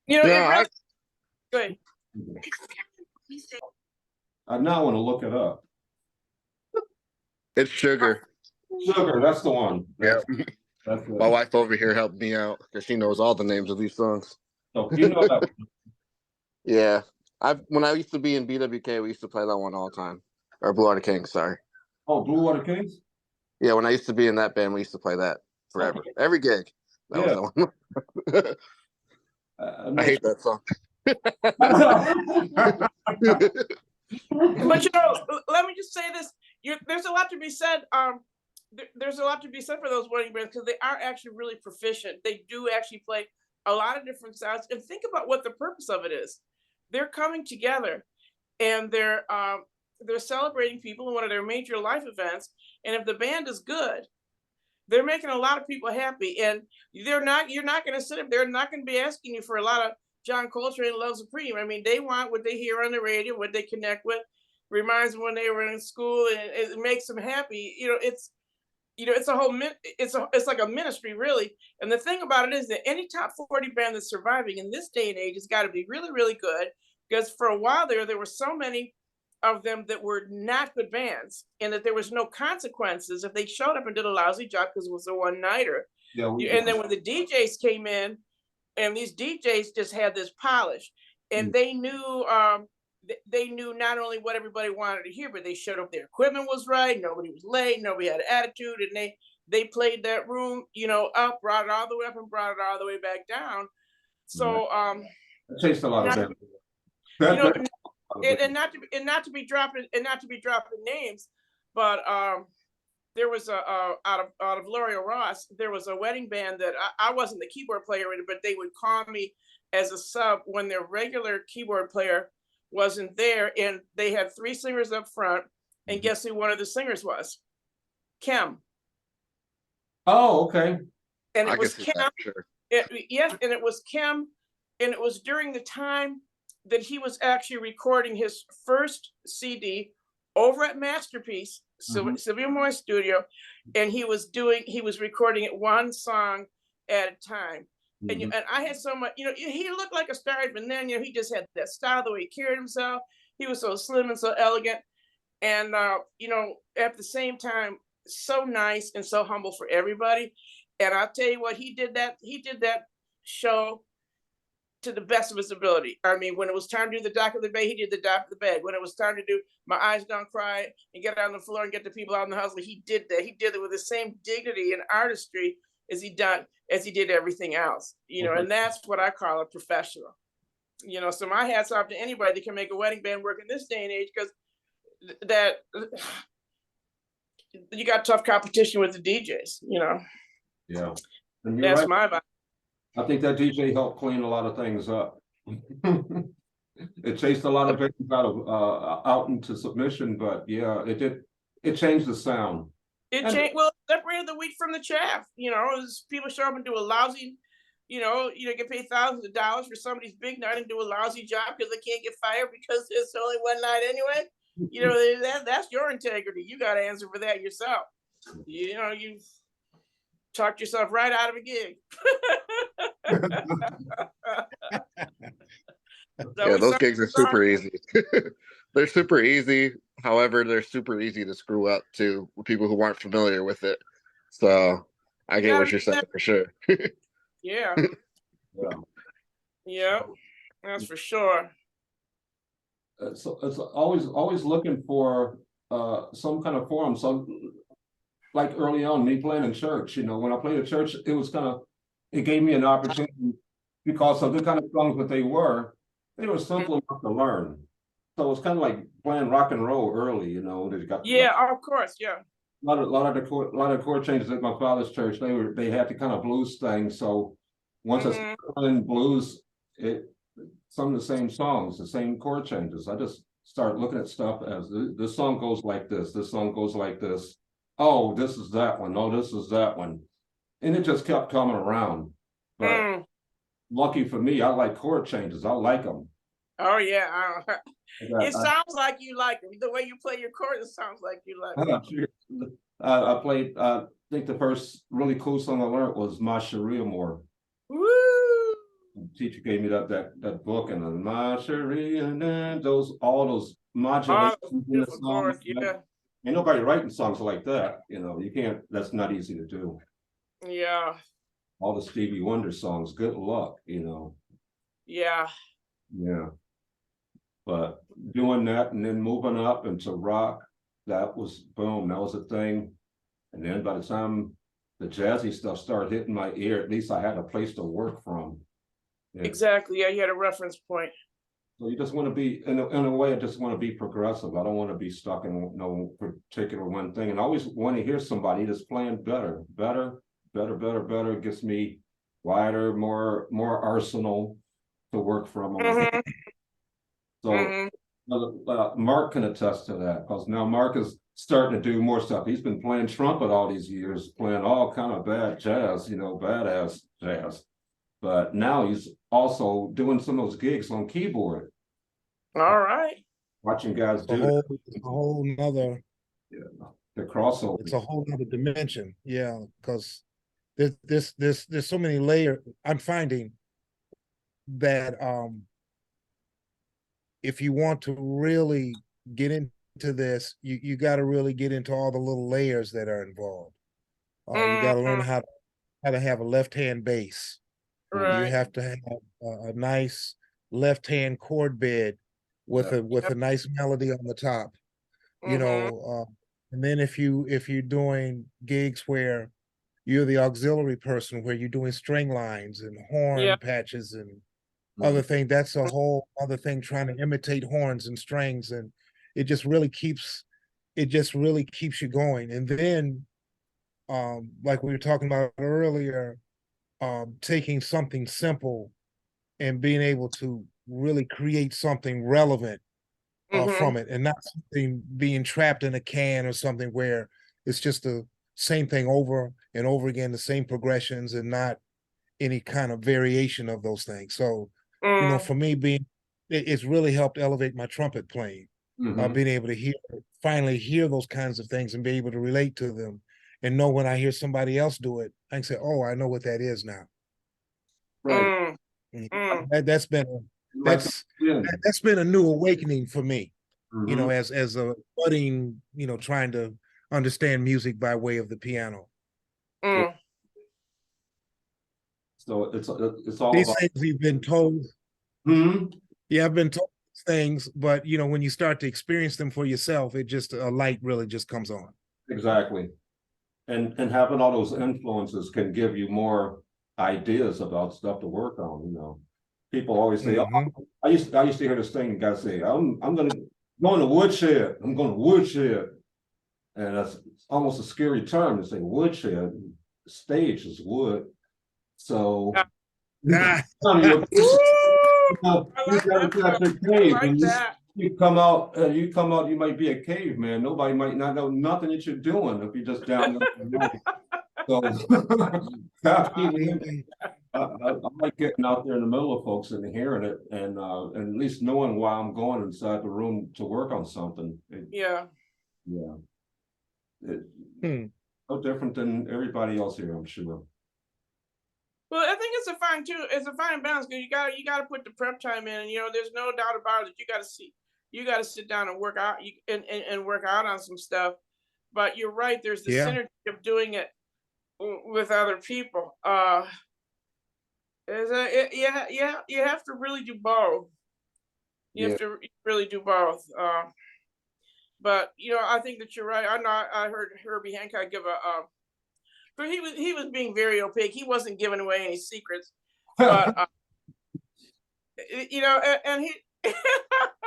You know, it Yeah, really good. I now want to look it up. it's sugar. Sugar, that's the one. Yeah. That's My it. wife over here helped me out because she knows all the names of these songs. So you know that. Yeah. When I used to be in BWK, we used to play that one all the time. Or Blue Water Kings, sorry. Oh, Blue Water Kings? Yeah, when I used to be in that band, we used to play that forever. Okay. Every gig. That was Yeah. the one. I'm I not hate that song. But let me just say this: there's a lot to be said. there's a lot to be said for those wedding bands because they are actually really proficient. They do actually play a lot of different sounds. And think about what the purpose of it is. They're coming together and they're celebrating people in one of their major life events. And if the band is good, they're making a lot of people happy. And you're not going to sit up there, not going to be asking you for a lot of John Coltrane Love Supreme. I mean, they want what they hear on the radio, what they connect with. Reminds them when they were in school, and it makes them happy. It's a whole it's like a ministry, really. And the thing about it is that any top 40 band that's surviving in this day and age has got to be really, really good, because for a while there were so many of them that were not good bands, and that there was no consequences if they showed up and did a lousy job because it was a one-nighter. And then when the DJs came in, and these DJs just had this polish, and they knew not only what everybody wanted to hear, but they showed up, their equipment was right, nobody was late, nobody had attitude, and they played that room, up, brought it all the way up and brought it all the way back down. So it chased a lot of them. And not to be dropping names, but there was out of L'Oreal Ross, there was a wedding band that I wasn't the keyboard player in it, but they would call me as a sub when their regular keyboard player wasn't there, and they had 3 singers up front, and guess who one of the singers was? Kim. Oh, okay. And it was Kim. Sure. Yes, and it was Kim, and it was during the time that he was actually recording his first CD over at Masterpiece, Sylvia Morr's studio, and he was recording it one song at a time. And I had so much, he looked like a star, but then, he just had that style, the way he carried himself. He was so slim and so elegant. And, at the same time, so nice and so humble for everybody. And I'll tell you what, he did that show to the best of his ability. I mean, when it was time to do the Dock of the Bay, he did the Dock of the Bay. When it was time to do My Eyes Don't Cry and get on the floor and get the people out in the hustle, he did that. He did it with the same dignity and artistry as he did everything else, and that's what I call a professional. So my hat's off to anybody that can make a wedding band work in this day and age, because that you got tough competition with the DJs, Yeah. That's right. My vibe. I think that DJ helped clean a lot of things up. It chased a lot of bands out into submission, but yeah, it did. It changed the sound. It changed. Well, separated the wheat from the chaff. As people show up and do a lousy, get paid thousands of dollars for somebody's big night and do a lousy job because they can't get fired because it's only one night anyway. That's your integrity. You got to answer for that yourself. You talked yourself right out of a gig. Yeah, those gigs are super easy. They're super easy. However, they're super easy to screw up too with people who aren't familiar with it. So I get what you're saying for sure. Yeah. Yeah, that's for sure. So it's always looking for some kind of forum. So like early on, me playing in church, when I played at church, it gave me an opportunity, because of the kind of songs that they were simple enough to learn. So it's kind of like playing rock and roll early, They got of course, yeah. A lot of chord changes at my father's church. They had the kind of blues thing. So once I started playing blues, some of the same songs, the same chord changes. I just start looking at stuff as this song goes like this. This song goes like this. Oh, this is that one. Oh, this is that one. And it just kept coming around. But lucky for me, I like chord changes. I like them. Oh, yeah. It sounds like you like them. The way you play your chords, it sounds like you like them. I played, I think the first really cool song I learned was My Sharia Morr. Woo! The teacher gave me that book, and My Sharia, and all those modulations in the songs. Yeah. Ain't nobody writing songs like that. You can't, that's not easy to do. Yeah. All the Stevie Wonder songs, good luck, Yeah. Yeah. But doing that and then moving up into rock, that was boom, that was a thing. And then by the time the jazzy stuff started hitting my ear, at least I had a place to work from. Exactly. Yeah, you had a reference point. So you just want to be, in a way, I just want to be progressive. I don't want to be stuck in no particular one thing. And I always want to hear somebody that's playing better. It gets me wider, more arsenal to work from. Mhm, So mhm. Mark can attest to that, because now Mark is starting to do more stuff. He's been playing trumpet all these years, playing all kind of bad jazz, badass jazz. But now he's also doing some of those gigs on keyboard, All right. watching guys It's do that. a whole nother, The crossover. it's a whole nother dimension. Yeah, because there's so many layers. I'm finding that if you want to really get into this, you got to really get into all the little layers that are involved. You got to learn Mhm. how to have a left-hand bass. You Right. have to have a nice left-hand chord bed with a nice melody on the top. You Mhm. know, and then if you're doing gigs where you're the auxiliary person, where you're doing string lines and Yeah. horn patches and other thing, that's a whole other thing, trying to imitate horns and strings, and it just really keeps you going. And then like we were talking about earlier, taking something simple and being able to really create something relevant Mhm. from it, and not something being trapped in a can or something where it's just the same thing over and over again, the same progressions, and not any kind of variation of those things. So, Mm. for me, it's really helped elevate my trumpet playing, Mhm. being able to finally hear those kinds of things and be able to relate to them, and know when I hear somebody else do it, I can say, "Oh, I know what that is now." Right. Mm. Mm. That's been Like the that's wind. that's been a new awakening for me. Mhm. As a budding, trying to understand music by way of the piano. Yeah. Mm. So it's all These about. things we've been told. Mhm. Yeah, I've been told these things, but when you start to experience them for yourself, it just a light really just comes on. Exactly. And having all those influences can give you more ideas about stuff to work on. People always say, "Oh," Hmm. I used to hear this thing, guys say, I'm gonna go in the woodshed. I'm going to woodshed. And that's almost a scary term to say woodshed. Stage is wood. So Yeah. Ah, you Woo! I you like gotta that, catch Phil. a I cave, like and that. you might be a caveman. Nobody might not know nothing that you're doing if you're just down there. So I I like getting out there in the middle of folks and hearing it, and at least knowing why I'm going inside the room to work on something. Yeah. Yeah, it, hmm. no different than everybody else here, I'm sure. Well, I think it's a fine balance, because you gotta put the prep time in, and there's no doubt about it. You gotta sit down and work out, and work out on some stuff. But you're right. There's the Yeah, synergy of doing it with other people. Yeah, yeah. You have to really do both. You have Yeah, to really do both. But I think that you're right. I heard Herbie Hancock give but he was being very opaque. He wasn't giving away any secrets, but and he.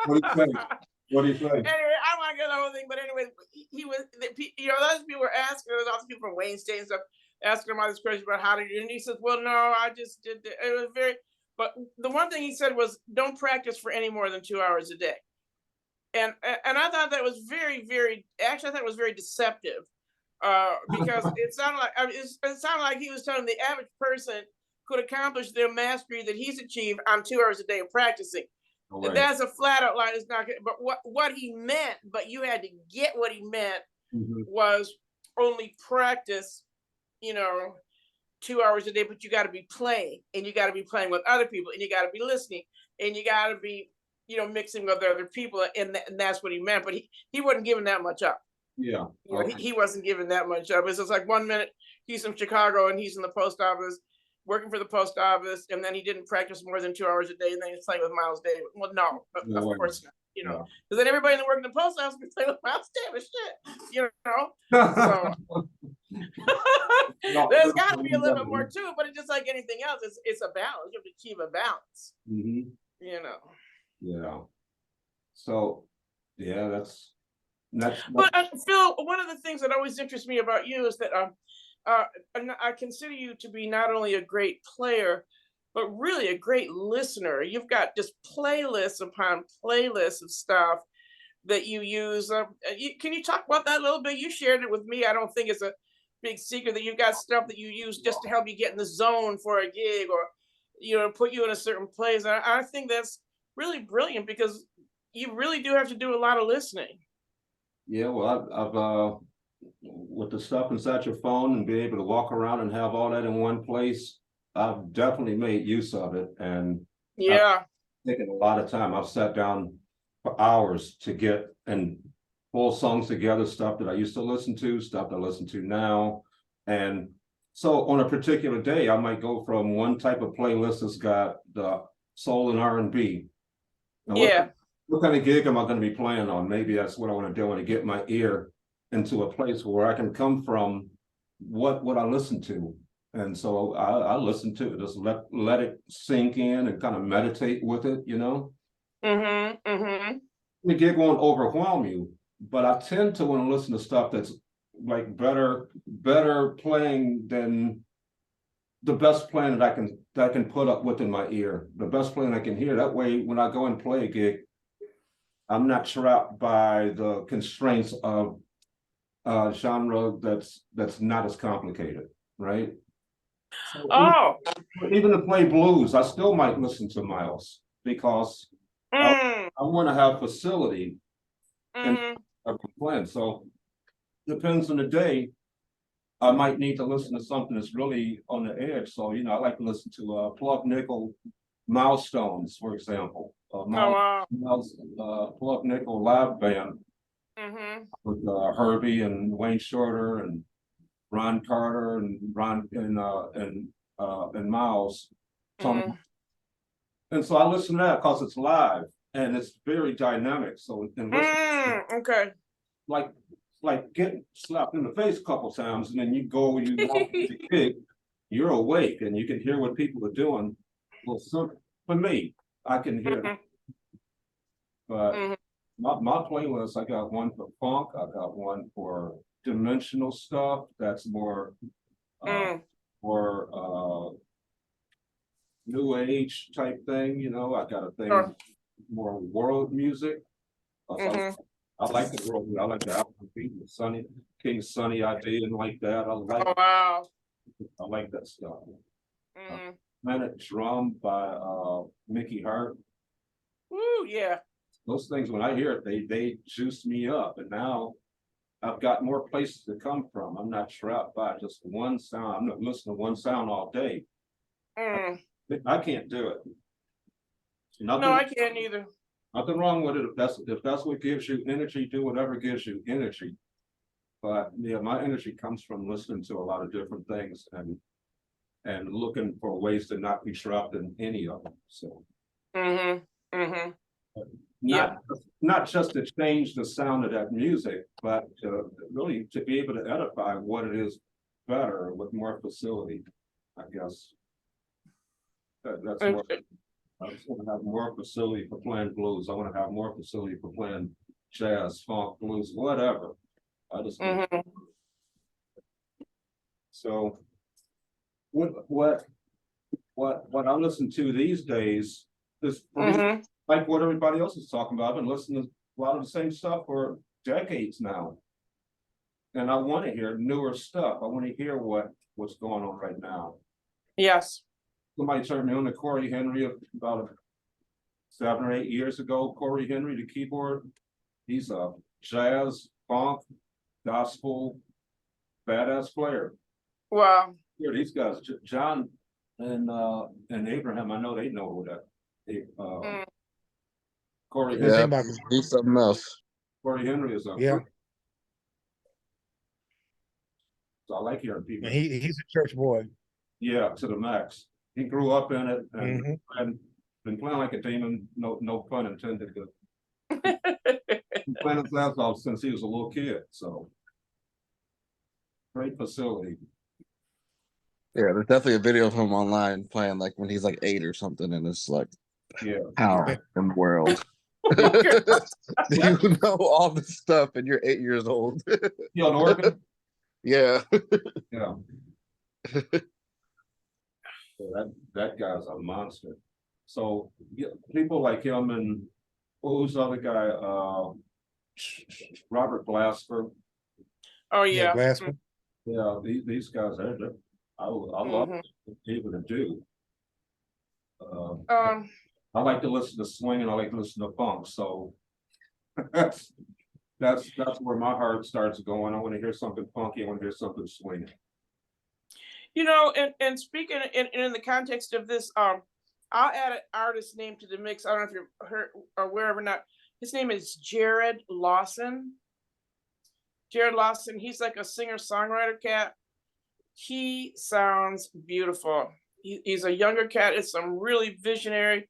what do you think? What do you think? Anyway, I want to get the whole thing, but anyway, he was, those people were asking, there was also people from Wayne State and stuff, asking him all these questions about how to do it. And he says, well, no, I just did it. It was but the one thing he said was, don't practice for any more than 2 hours a day. And I thought that was very, very, actually, I thought it was very deceptive, because it sounded like, it sounded like he was telling the average person could accomplish their mastery that he's achieved on 2 hours a day of practicing. All right. That's a flat out lie. It's not good. But what he meant, but you had to get what he meant, Mhm. was only practice, you know, 2 hours a day, but you got to be playing, and you got to be playing with other people, and you got to be listening, and you got to be, mixing with other people, and that's what he meant. But he wasn't giving that much up. Yeah. Okay. He wasn't giving that much up. It's just like 1 minute he's from Chicago and he's in the post office, working for the post office, and then he didn't practice more than 2 hours a day, and then he's playing with Miles Davis. Well, no, No of way. course not. Yeah. Because then everybody in the work in the post office can play with Miles Davis. Shit, So there's got to be a little bit more to it, but it's just like anything else. It's a balance. You have to achieve a balance. Mhm. You know. Yeah. So, yeah, that's But Phil, one of the things that always interests me about you is that and I consider you to be not only a great player, but really a great listener. You've got just playlists upon playlists of stuff that you use. Can you talk about that a little bit? You shared it with me. I don't think it's a big secret that you've got stuff that you use just to help you get in the zone for a gig, or put you in a certain place. I think that's really brilliant because you really do have to do a lot of listening. yeah, well, I've with the stuff inside your phone and be able to walk around and have all that in one place, I've definitely made use of it, and Yeah. taken a lot of time. I've sat down for hours to get and pull songs together, stuff that I used to listen to, stuff that I listen to now. And so on a particular day, I might go from one type of playlist that's got the soul and R&B. Now, Yeah. what kind of gig am I going to be playing on? Maybe that's what I want to do. I want to get my ear into a place where I can come from what I listen to. And so I listen to it, just let it sink in and kind of meditate with it, Mm-hmm. Mm-hmm. The gig won't overwhelm you, but I tend to want to listen to stuff that's like better playing than the best playing that I can put up with in my ear, the best playing I can hear. That way, when I go and play a gig, I'm not trapped by the constraints of genre that's not as complicated, right? So Oh. even to play blues, I still might listen to Miles because Mm. I want to have facility in Mm-hmm. playing. So depends on the day. I might need to listen to something that's really on the edge. So I like to listen to Plug Nickel Milestones, for example. Oh wow. Plug Nickel live band Mm-hmm. with Herbie and Wayne Shorter and Ron Carter and and Miles. Tony. Mm-hmm. And so I listen to that because it's live and it's very dynamic. So and listen, Okay. like getting slapped in the face a couple times, and then you go, walk to the gig, you're awake and you can hear what people are doing. Well, for me, I can hear it. But Mm-hmm. my playlist, I got one for funk, I got one for dimensional stuff that's more new age type thing, I got a thing Sure. more world music. Mm-hmm. I like the world. I like the album beat with King Sunny idea and like that. Oh wow. I like that stuff. Mm-hmm. Planet Drum by Mickey Hart. Woo, yeah. Those things, when I hear it, they juice me up. And now I've got more places to come from. I'm not trapped by just one sound. I'm not listening to one sound all day. Mm. I can't do it. No, I can't either. Nothing wrong with it. If that's what gives you energy, do whatever gives you energy. But yeah, my energy comes from listening to a lot of different things and looking for ways to not be trapped in any of them. So Mm-hmm. Mm-hmm. not just to change the sound of that music, but really to be able to edify what it is better with more facility, I guess. That's more. I just want to have more facility for playing blues. I want to have more facility for playing jazz, funk, blues, whatever. I just so what I listen to these days is like what everybody else is talking about. I've been listening to a lot of the same stuff for decades now. And I want to hear newer stuff. I want to hear what's going on right now. Yes. Somebody turned me on to Corey Henry about 7 or 8 years ago. Corey Henry, the keyboard. He's a jazz, funk, gospel, badass player. Wow. Here, these guys, John and Abraham, I know they know who that. Corey Yeah, Henry. he's something else. Corey Henry is a Yeah. So I like hearing people. And he's a church boy. Yeah, to the max. He grew up in it and been playing like a demon. No pun intended. Playing his ass off since he was a little kid. So great facility. Yeah, there's definitely a video of him online playing like when he's like 8 or something, and it's like Yeah. How in the world? Okay. You know all this stuff and you're 8 years old. You on organ? Yeah. Yeah. So that guy's a monster. So yeah, people like him and who's the other guy? Robert Glasper. Oh Yeah, yeah. Glasgow. Yeah, these guys, I love Mhm. people to do. Um, I like to listen to swing and I like to listen to funk. So that's that's where my heart starts going. I want to hear something funky. I want to hear something swinging. you know, and speaking in the context of this, I'll add an artist name to the mix. I don't know if you're heard or wherever not. His name is Jared Lawson. Jared Lawson, he's like a singer-songwriter cat. He sounds beautiful. He's a younger cat. It's some really visionary,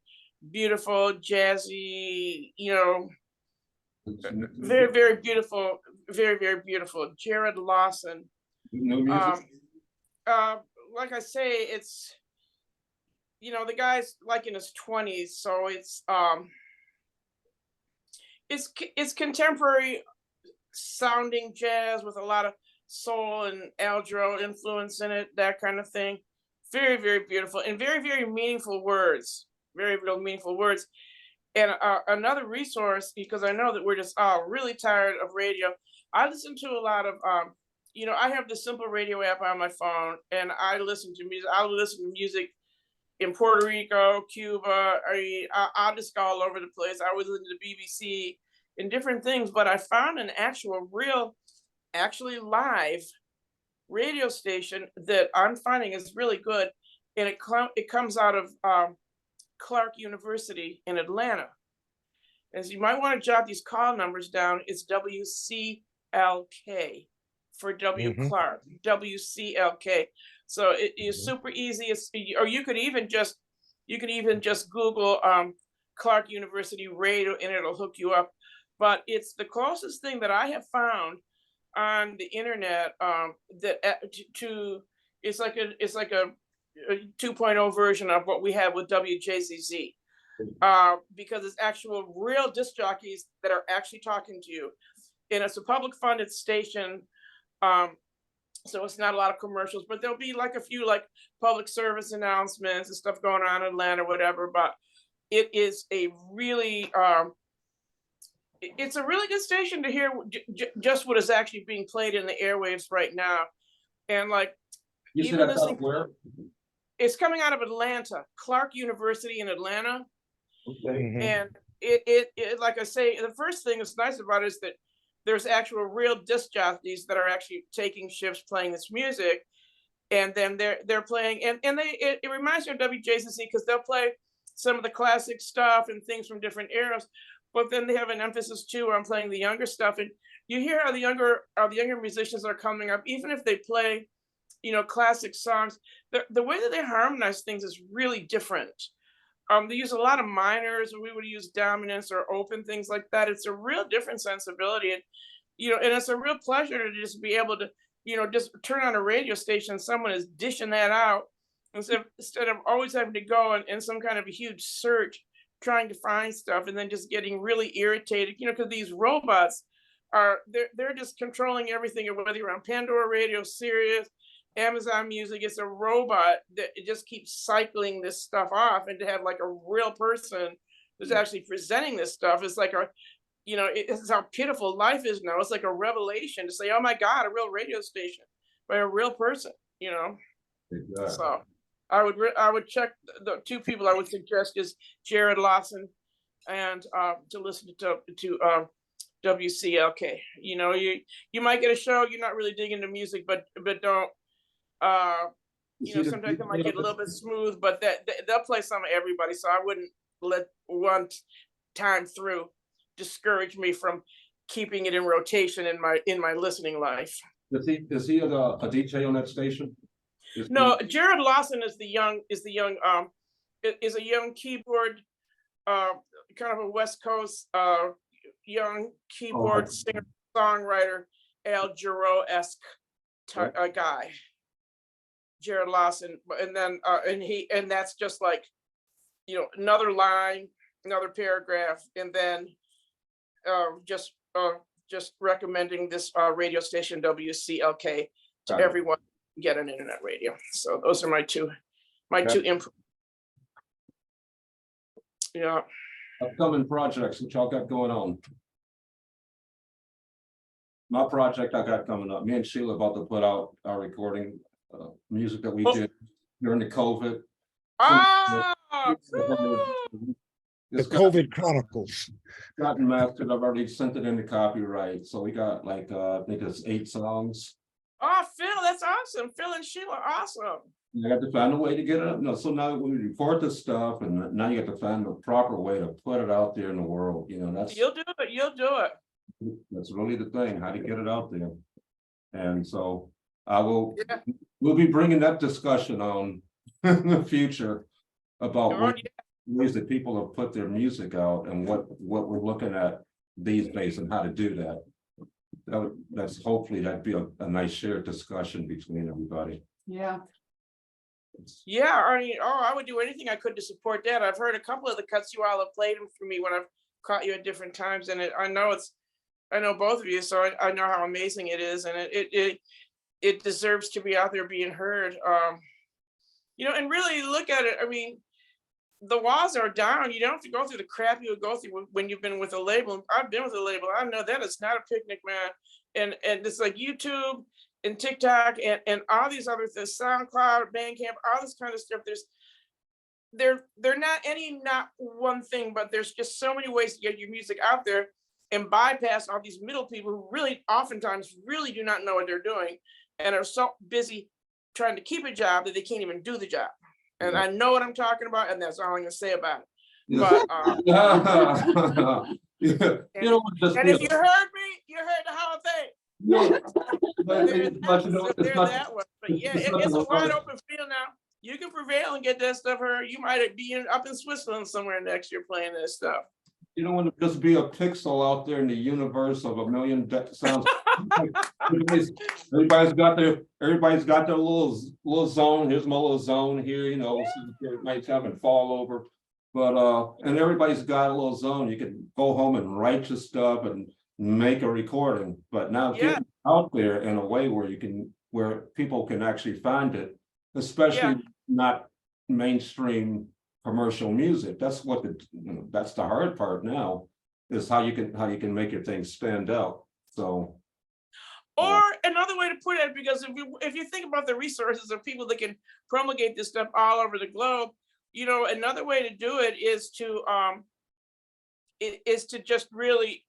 beautiful, jazzy, you know, very, very beautiful, very, very beautiful. Jared Lawson. New music. Uh, like I say, it's, you know, the guy's like in his 20s, so it's contemporary sounding jazz with a lot of soul and Al Jarreau influence in it, that kind of thing. Very, very beautiful and very, very meaningful words. Very real meaningful words. And another resource, because I know that we're just really tired of radio. I listen to a lot of, you know, I have the Simple Radio app on my phone, and I listen to music. I listen to music in Puerto Rico, Cuba. I just go all over the place. I was listening to BBC and different things, but I found an actually live radio station that I'm finding is really good, and it comes out of Clark University in Atlanta. As you might want to jot these call numbers down, it's WCLK for W Mhm. Clark, WCLK. So it is super easy. Or you could even just Google Clark University radio and it'll hook you up. But it's the closest thing that I have found on the internet to it's like a 2.0 version of what we have with WJZZ. Because it's actual real disc jockeys that are actually talking to you. And it's a public funded station. So it's not a lot of commercials, but there'll be like a few like public service announcements and stuff going on in Atlanta, whatever. But it is a really, it's a really good station to hear just what is actually being played in the airwaves right now. And like, You said even that's listening, out where? it's coming out of Atlanta, Clark University in Atlanta. Okay. Mhm. And it like I say, the first thing that's nice about it is that there's actual real disc jockeys that are actually taking shifts playing this music, and then they're playing and it reminds me of WJCC because they'll play some of the classic stuff and things from different eras, but then they have an emphasis too on playing the younger stuff, and you hear how the younger musicians are coming up, even if they play, you know, classic songs. The way that they harmonize things is really different. They use a lot of minors, or we would use dominants or open things like that. It's a real different sensibility, and you know, and it's a real pleasure to just be able to, you know, just turn on a radio station and someone is dishing that out instead of always having to go in some kind of a huge search trying to find stuff and then just getting really irritated, you know, because these robots they're just controlling everything, whether you're on Pandora Radio, Sirius, Amazon Music. It's a robot that it just keeps cycling this stuff off, and to have like a real person who's actually presenting this stuff is like a, you know, it's how pitiful life is now. It's like a revelation to say, oh my God, a real radio station by a real person, you know. Exactly. So I would check the two people I would suggest is Jared Lawson and to listen to WCLK. You know, you might get a show you're not really digging the music, but don't. You know, sometimes it might get a little bit smooth, but they'll play some of everybody. So I wouldn't let one time through discourage me from keeping it in rotation in my listening life. Is he a DJ on that station? No, Jared Lawson is a young keyboard, kind of a West Coast young keyboard singer songwriter, Al Jarreau-esque guy. Jared Lawson, and then and that's just like another line, another paragraph, and then just recommending this radio station WCLK to Got it. everyone to get an internet radio. So those are my two input. Yeah. Upcoming projects that y'all got going on. My project I got coming up, me and Sheila about to put out our recording music that we did during the COVID. Ah, The COVID Chronicles. Gotten mastered. I've already sent it into copyright. So we got like I think it's 8 songs. oh, Phil, that's awesome. Phil and Sheila, awesome. You have to find a way to get it up. No, so now we record this stuff, and now you have to find the proper way to put it out there in the world. That's You'll do it. You'll do it. that's really the thing, how to get it out there. And so we'll Yeah. be bringing that discussion on in the future about Oh, ways that people have put their music out and what we're looking at these days and how to do that. That's hopefully that'd be a nice shared discussion between everybody. Yeah. Yeah, I mean, I would do anything I could to support that. I've heard a couple of the cuts you all have played them for me when I've caught you at different times, and I know both of you, so I know how amazing it is, and it deserves to be out there being heard. And really look at it. I mean, the walls are down. You don't have to go through the crap you would go through when you've been with a label. I've been with a label. I know that it's not a picnic, man. And it's like YouTube and TikTok and all these other things, SoundCloud, Bandcamp, all this kind of stuff. They're not one thing, but there's just so many ways to get your music out there and bypass all these middle people who really oftentimes really do not know what they're doing and are so busy trying to keep a job that they can't even do the job. And I know what I'm talking about, and that's all I'm gonna say about it. But and if you heard me, you heard the whole thing. They're that one. But yeah, it's a wide open field now. You can prevail and get that stuff heard. You might be up in Switzerland somewhere next year playing this stuff. You don't want to just be a pixel out there in the universe of a million sounds. Everybody's got their little zone. Here's my little zone here, so it might have and fall over. But and everybody's got a little zone. You can go home and write your stuff and make a recording. But now get out there in a way where people can actually find it, especially not mainstream commercial music. That's that's the hard part now, is how you can make your thing stand out. So or another way to put it, because if you think about the resources of people that can promulgate this stuff all over the globe, another way to do it is to just really,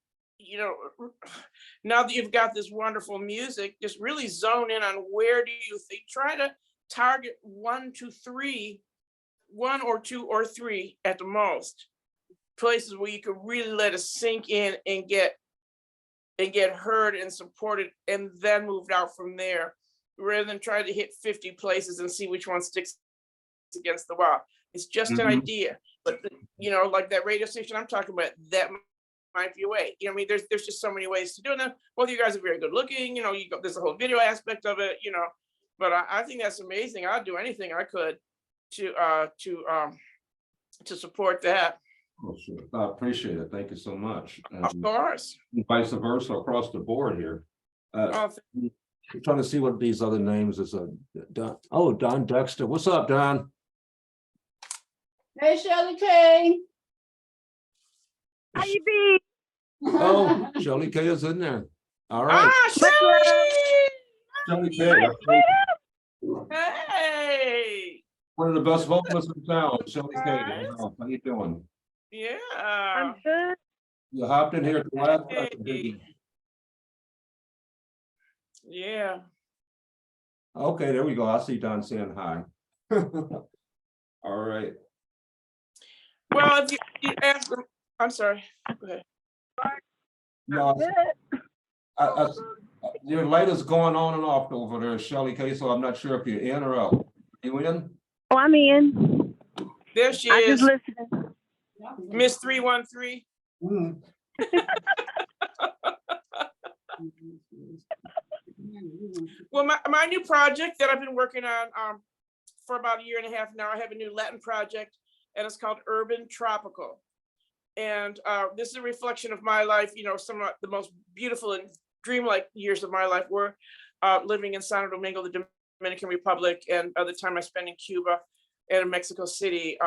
now that you've got this wonderful music, just really zone in on where do you think, try to target 1 to 3, 1 or 2 or 3 at the most, places where you could really let it sink in and get heard and supported, and then moved out from there, rather than try to hit 50 places and see which one sticks against the wall. It's just an idea, but like that radio station I'm talking about, that might be a way. I mean, there's just so many ways to do it. Now, both of you guys are very good looking. There's a whole video aspect of it. But I think that's amazing. I'd do anything I could to support that. Oh, sure. I appreciate it. Thank you so much. Of course. Vice versa across the board here. Oh, I'm trying to see what these other names is. Don Dexter. What's up, Don? Hey, Shelly K. How you be? Oh, Shelly K is in there. All right. Shelly! Shelly K. Hey! One of the best vocalists in town, Shelly K. How you doing? Yeah. I'm good. You hopped in here at the last Hey. second. Yeah. Okay, there we go. I see Don saying hi. All right. Well, if you ask them, I'm sorry. Go ahead. No, Good. your light is going on and off over there, Shelly K. So I'm not sure if you're in or out. You in? Oh, I'm in. There she I is, just listening. Miss 313. Mm. Well, my new project that I've been working on for about a year and a half now, I have a new Latin project, and it's called Urban Tropical. And this is a reflection of my life. You know, some of the most beautiful and dreamlike years of my life were living in Santo Domingo, the Dominican Republic, and the time I spent in Cuba and in Mexico City.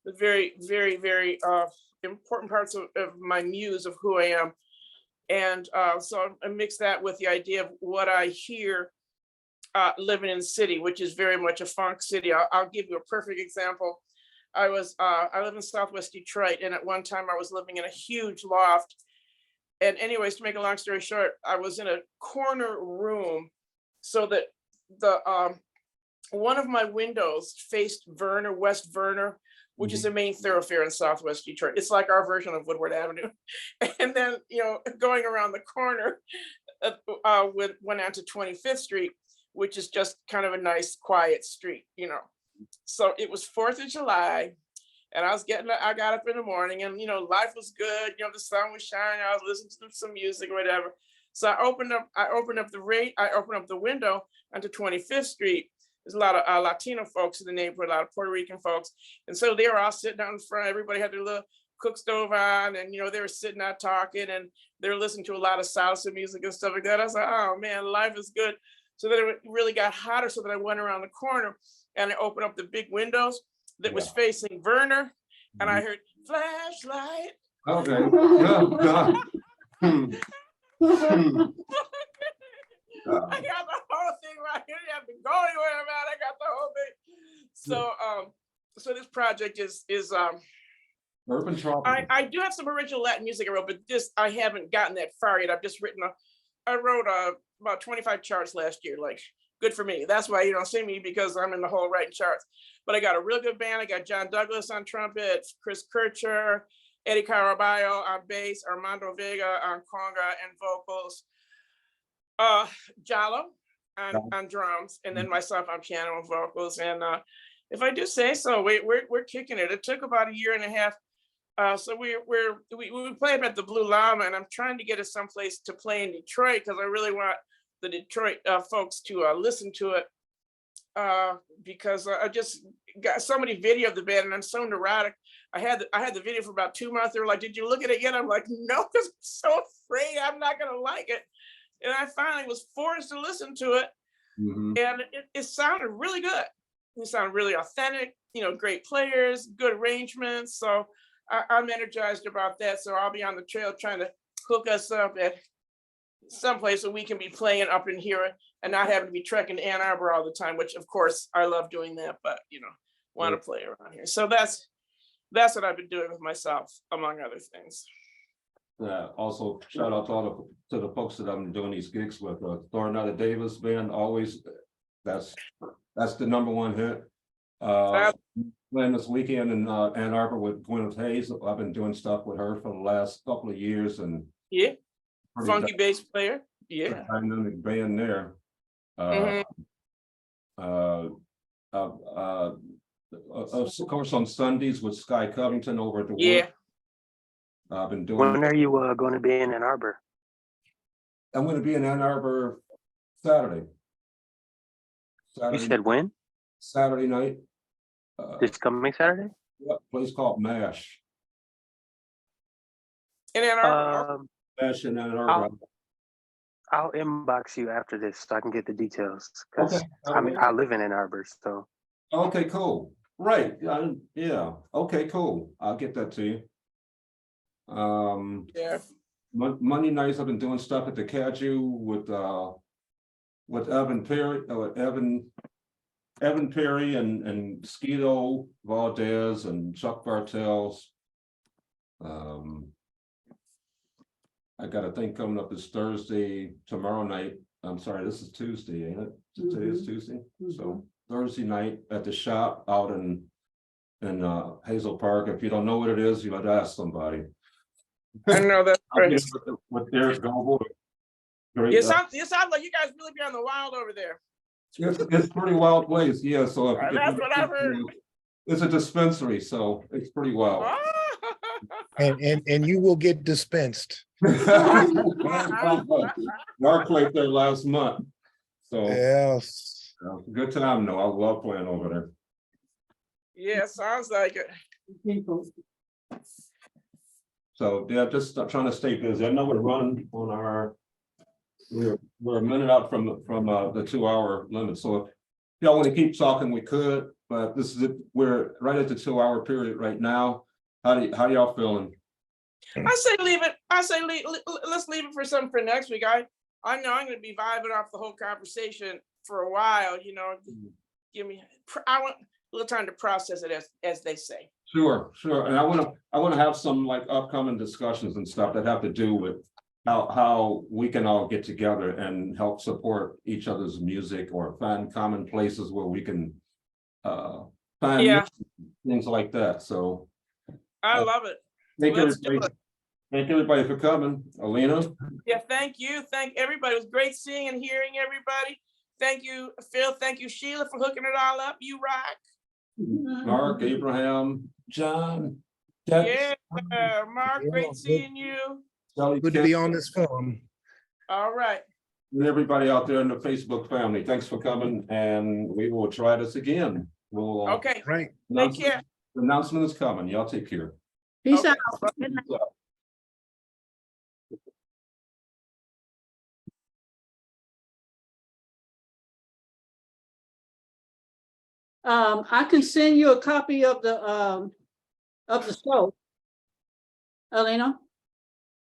Very, very, very important parts of my muse of who I am. And so I mix that with the idea of what I hear living in the city, which is very much a funk city. I'll give you a perfect example. I live in Southwest Detroit, and at one time I was living in a huge loft. And anyways, to make a long story short, I was in a corner room so that the one of my windows faced West Verner, which is the main thoroughfare in Southwest Detroit. It's like our version of Woodward Avenue. And then, you know, going around the corner, went on to 25th Street, which is just kind of a nice, quiet street, you know. So it was 4th of July, and I got up in the morning, and, you know, life was good. You know, the sun was shining. I was listening to some music or whatever. So I opened up the window onto 25th Street. There's a lot of Latino folks in the neighborhood, a lot of Puerto Rican folks. And so they were all sitting out in front. Everybody had their little cook stove on, and, you know, they were sitting out talking, and they were listening to a lot of salsa music and stuff like that. I was like, oh man, life is good. So then it really got hotter, so that I went around the corner and I opened up the big windows that was facing Verner, and I heard flashlight. Okay. Yeah. I got the whole thing right here. You have to go anywhere, man. I got the whole thing. So this project is Urban Tropical. I do have some original Latin music I wrote, but I haven't gotten that far yet. I've just I wrote about 25 charts last year. Like, good for me. That's why you don't see me, because I'm in the hole writing charts. But I got a real good band. I got John Douglas on trumpet, Chris Kircher, Eddie Caraballo on bass, Armando Vega on conga and vocals, Jallo on drums, and then myself on piano and vocals. And if I do say so, we're kicking it. It took about a year and a half. So we play at the Blue Llama, and I'm trying to get us someplace to play in Detroit, because I really want the Detroit folks to listen to it, because I just got somebody videoed the band, and I'm so neurotic. I had the video for about 2 months. They were like, "Did you look at it yet?" I'm like, "No," because I'm so afraid I'm not gonna like it. And I finally was forced to listen to it, and it sounded really good. It sounded really authentic. You know, great players, good arrangements. So I'm energized about that. So I'll be on the trail trying to hook us up at someplace where we can be playing up in here and not having to be trekking to Ann Arbor all the time, which of course I love doing that, but, you know, want to play around here. So that's what I've been doing with myself, among other things. Also, shout out to the folks that I'm doing these gigs with. Thornetta Davis band, always. That's the #1 hit. Playing this weekend in Ann Arbor with Gwyneth Hayes. I've been doing stuff with her for the last couple of years, and funky bass player. Dynamic band there. Of course, on Sundays with Sky Covington over at the Wood. I've been doing. When are you going to be in Ann Arbor? I'm going to be in Ann Arbor Saturday. You said when? Saturday night. This coming Saturday? Yeah, place called MASH. In Ann Arbor. MASH in Ann Arbor. I'll inbox you after this so I can get the details, because Okay. I live in Ann Arbor, so. Okay, cool. Right. Yeah. Okay, cool. I'll get that to you. Monday nights I've been doing stuff at the Caju with Evan Perry, Evan Perry and Skeeto Valdez and Chuck Bartels. I got a thing coming up this Thursday, tomorrow night. I'm sorry, this is Tuesday, ain't it? Today is Tuesday. So Thursday night at the shop out in Hazel Park. If you don't know what it is, you got to ask somebody. I know that's right. With Derek Goble. It sounds like you guys really be on the wild over there. It's a pretty wild place, yeah. So that's what I've heard. It's a dispensary, so it's pretty wild. And you will get dispensed. Mark played there last month, so yes, good time. No, I love playing over there. Yeah, sounds like it. people. So yeah, just trying to stay busy. I know we're running on our, we're a minute out from the 2-hour limit. So if y'all want to keep talking, we could, but this is it. We're right at the 2-hour period right now. How y'all feeling? I say leave it. I say let's leave it for something for next week. I know I'm going to be vibing off the whole conversation for a while. You know, give me. I want a little time to process it, as they say. Sure. And I want to have some like upcoming discussions and stuff that have to do with how we can all get together and help support each other's music or find common places where we can find things like that. So I love it. Let's do it. Thank everybody for coming. Alina. Yeah, thank you. Thank everybody. It was great seeing and hearing everybody. Thank you, Phil. Thank you, Sheila, for hooking it all up. You rock. Mark, Abraham, John. Yeah, Mark, great seeing you. Good to be on this forum. All right. And everybody out there in the Facebook family, thanks for coming, and we will try this again. We'll Okay. Right. Take care. The announcement is coming. Y'all take care. Peace out. I can send you a copy of the show, Alina.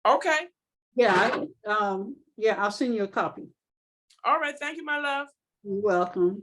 Okay. Yeah, yeah, I'll send you a copy. All right. Thank you, my love. You're welcome.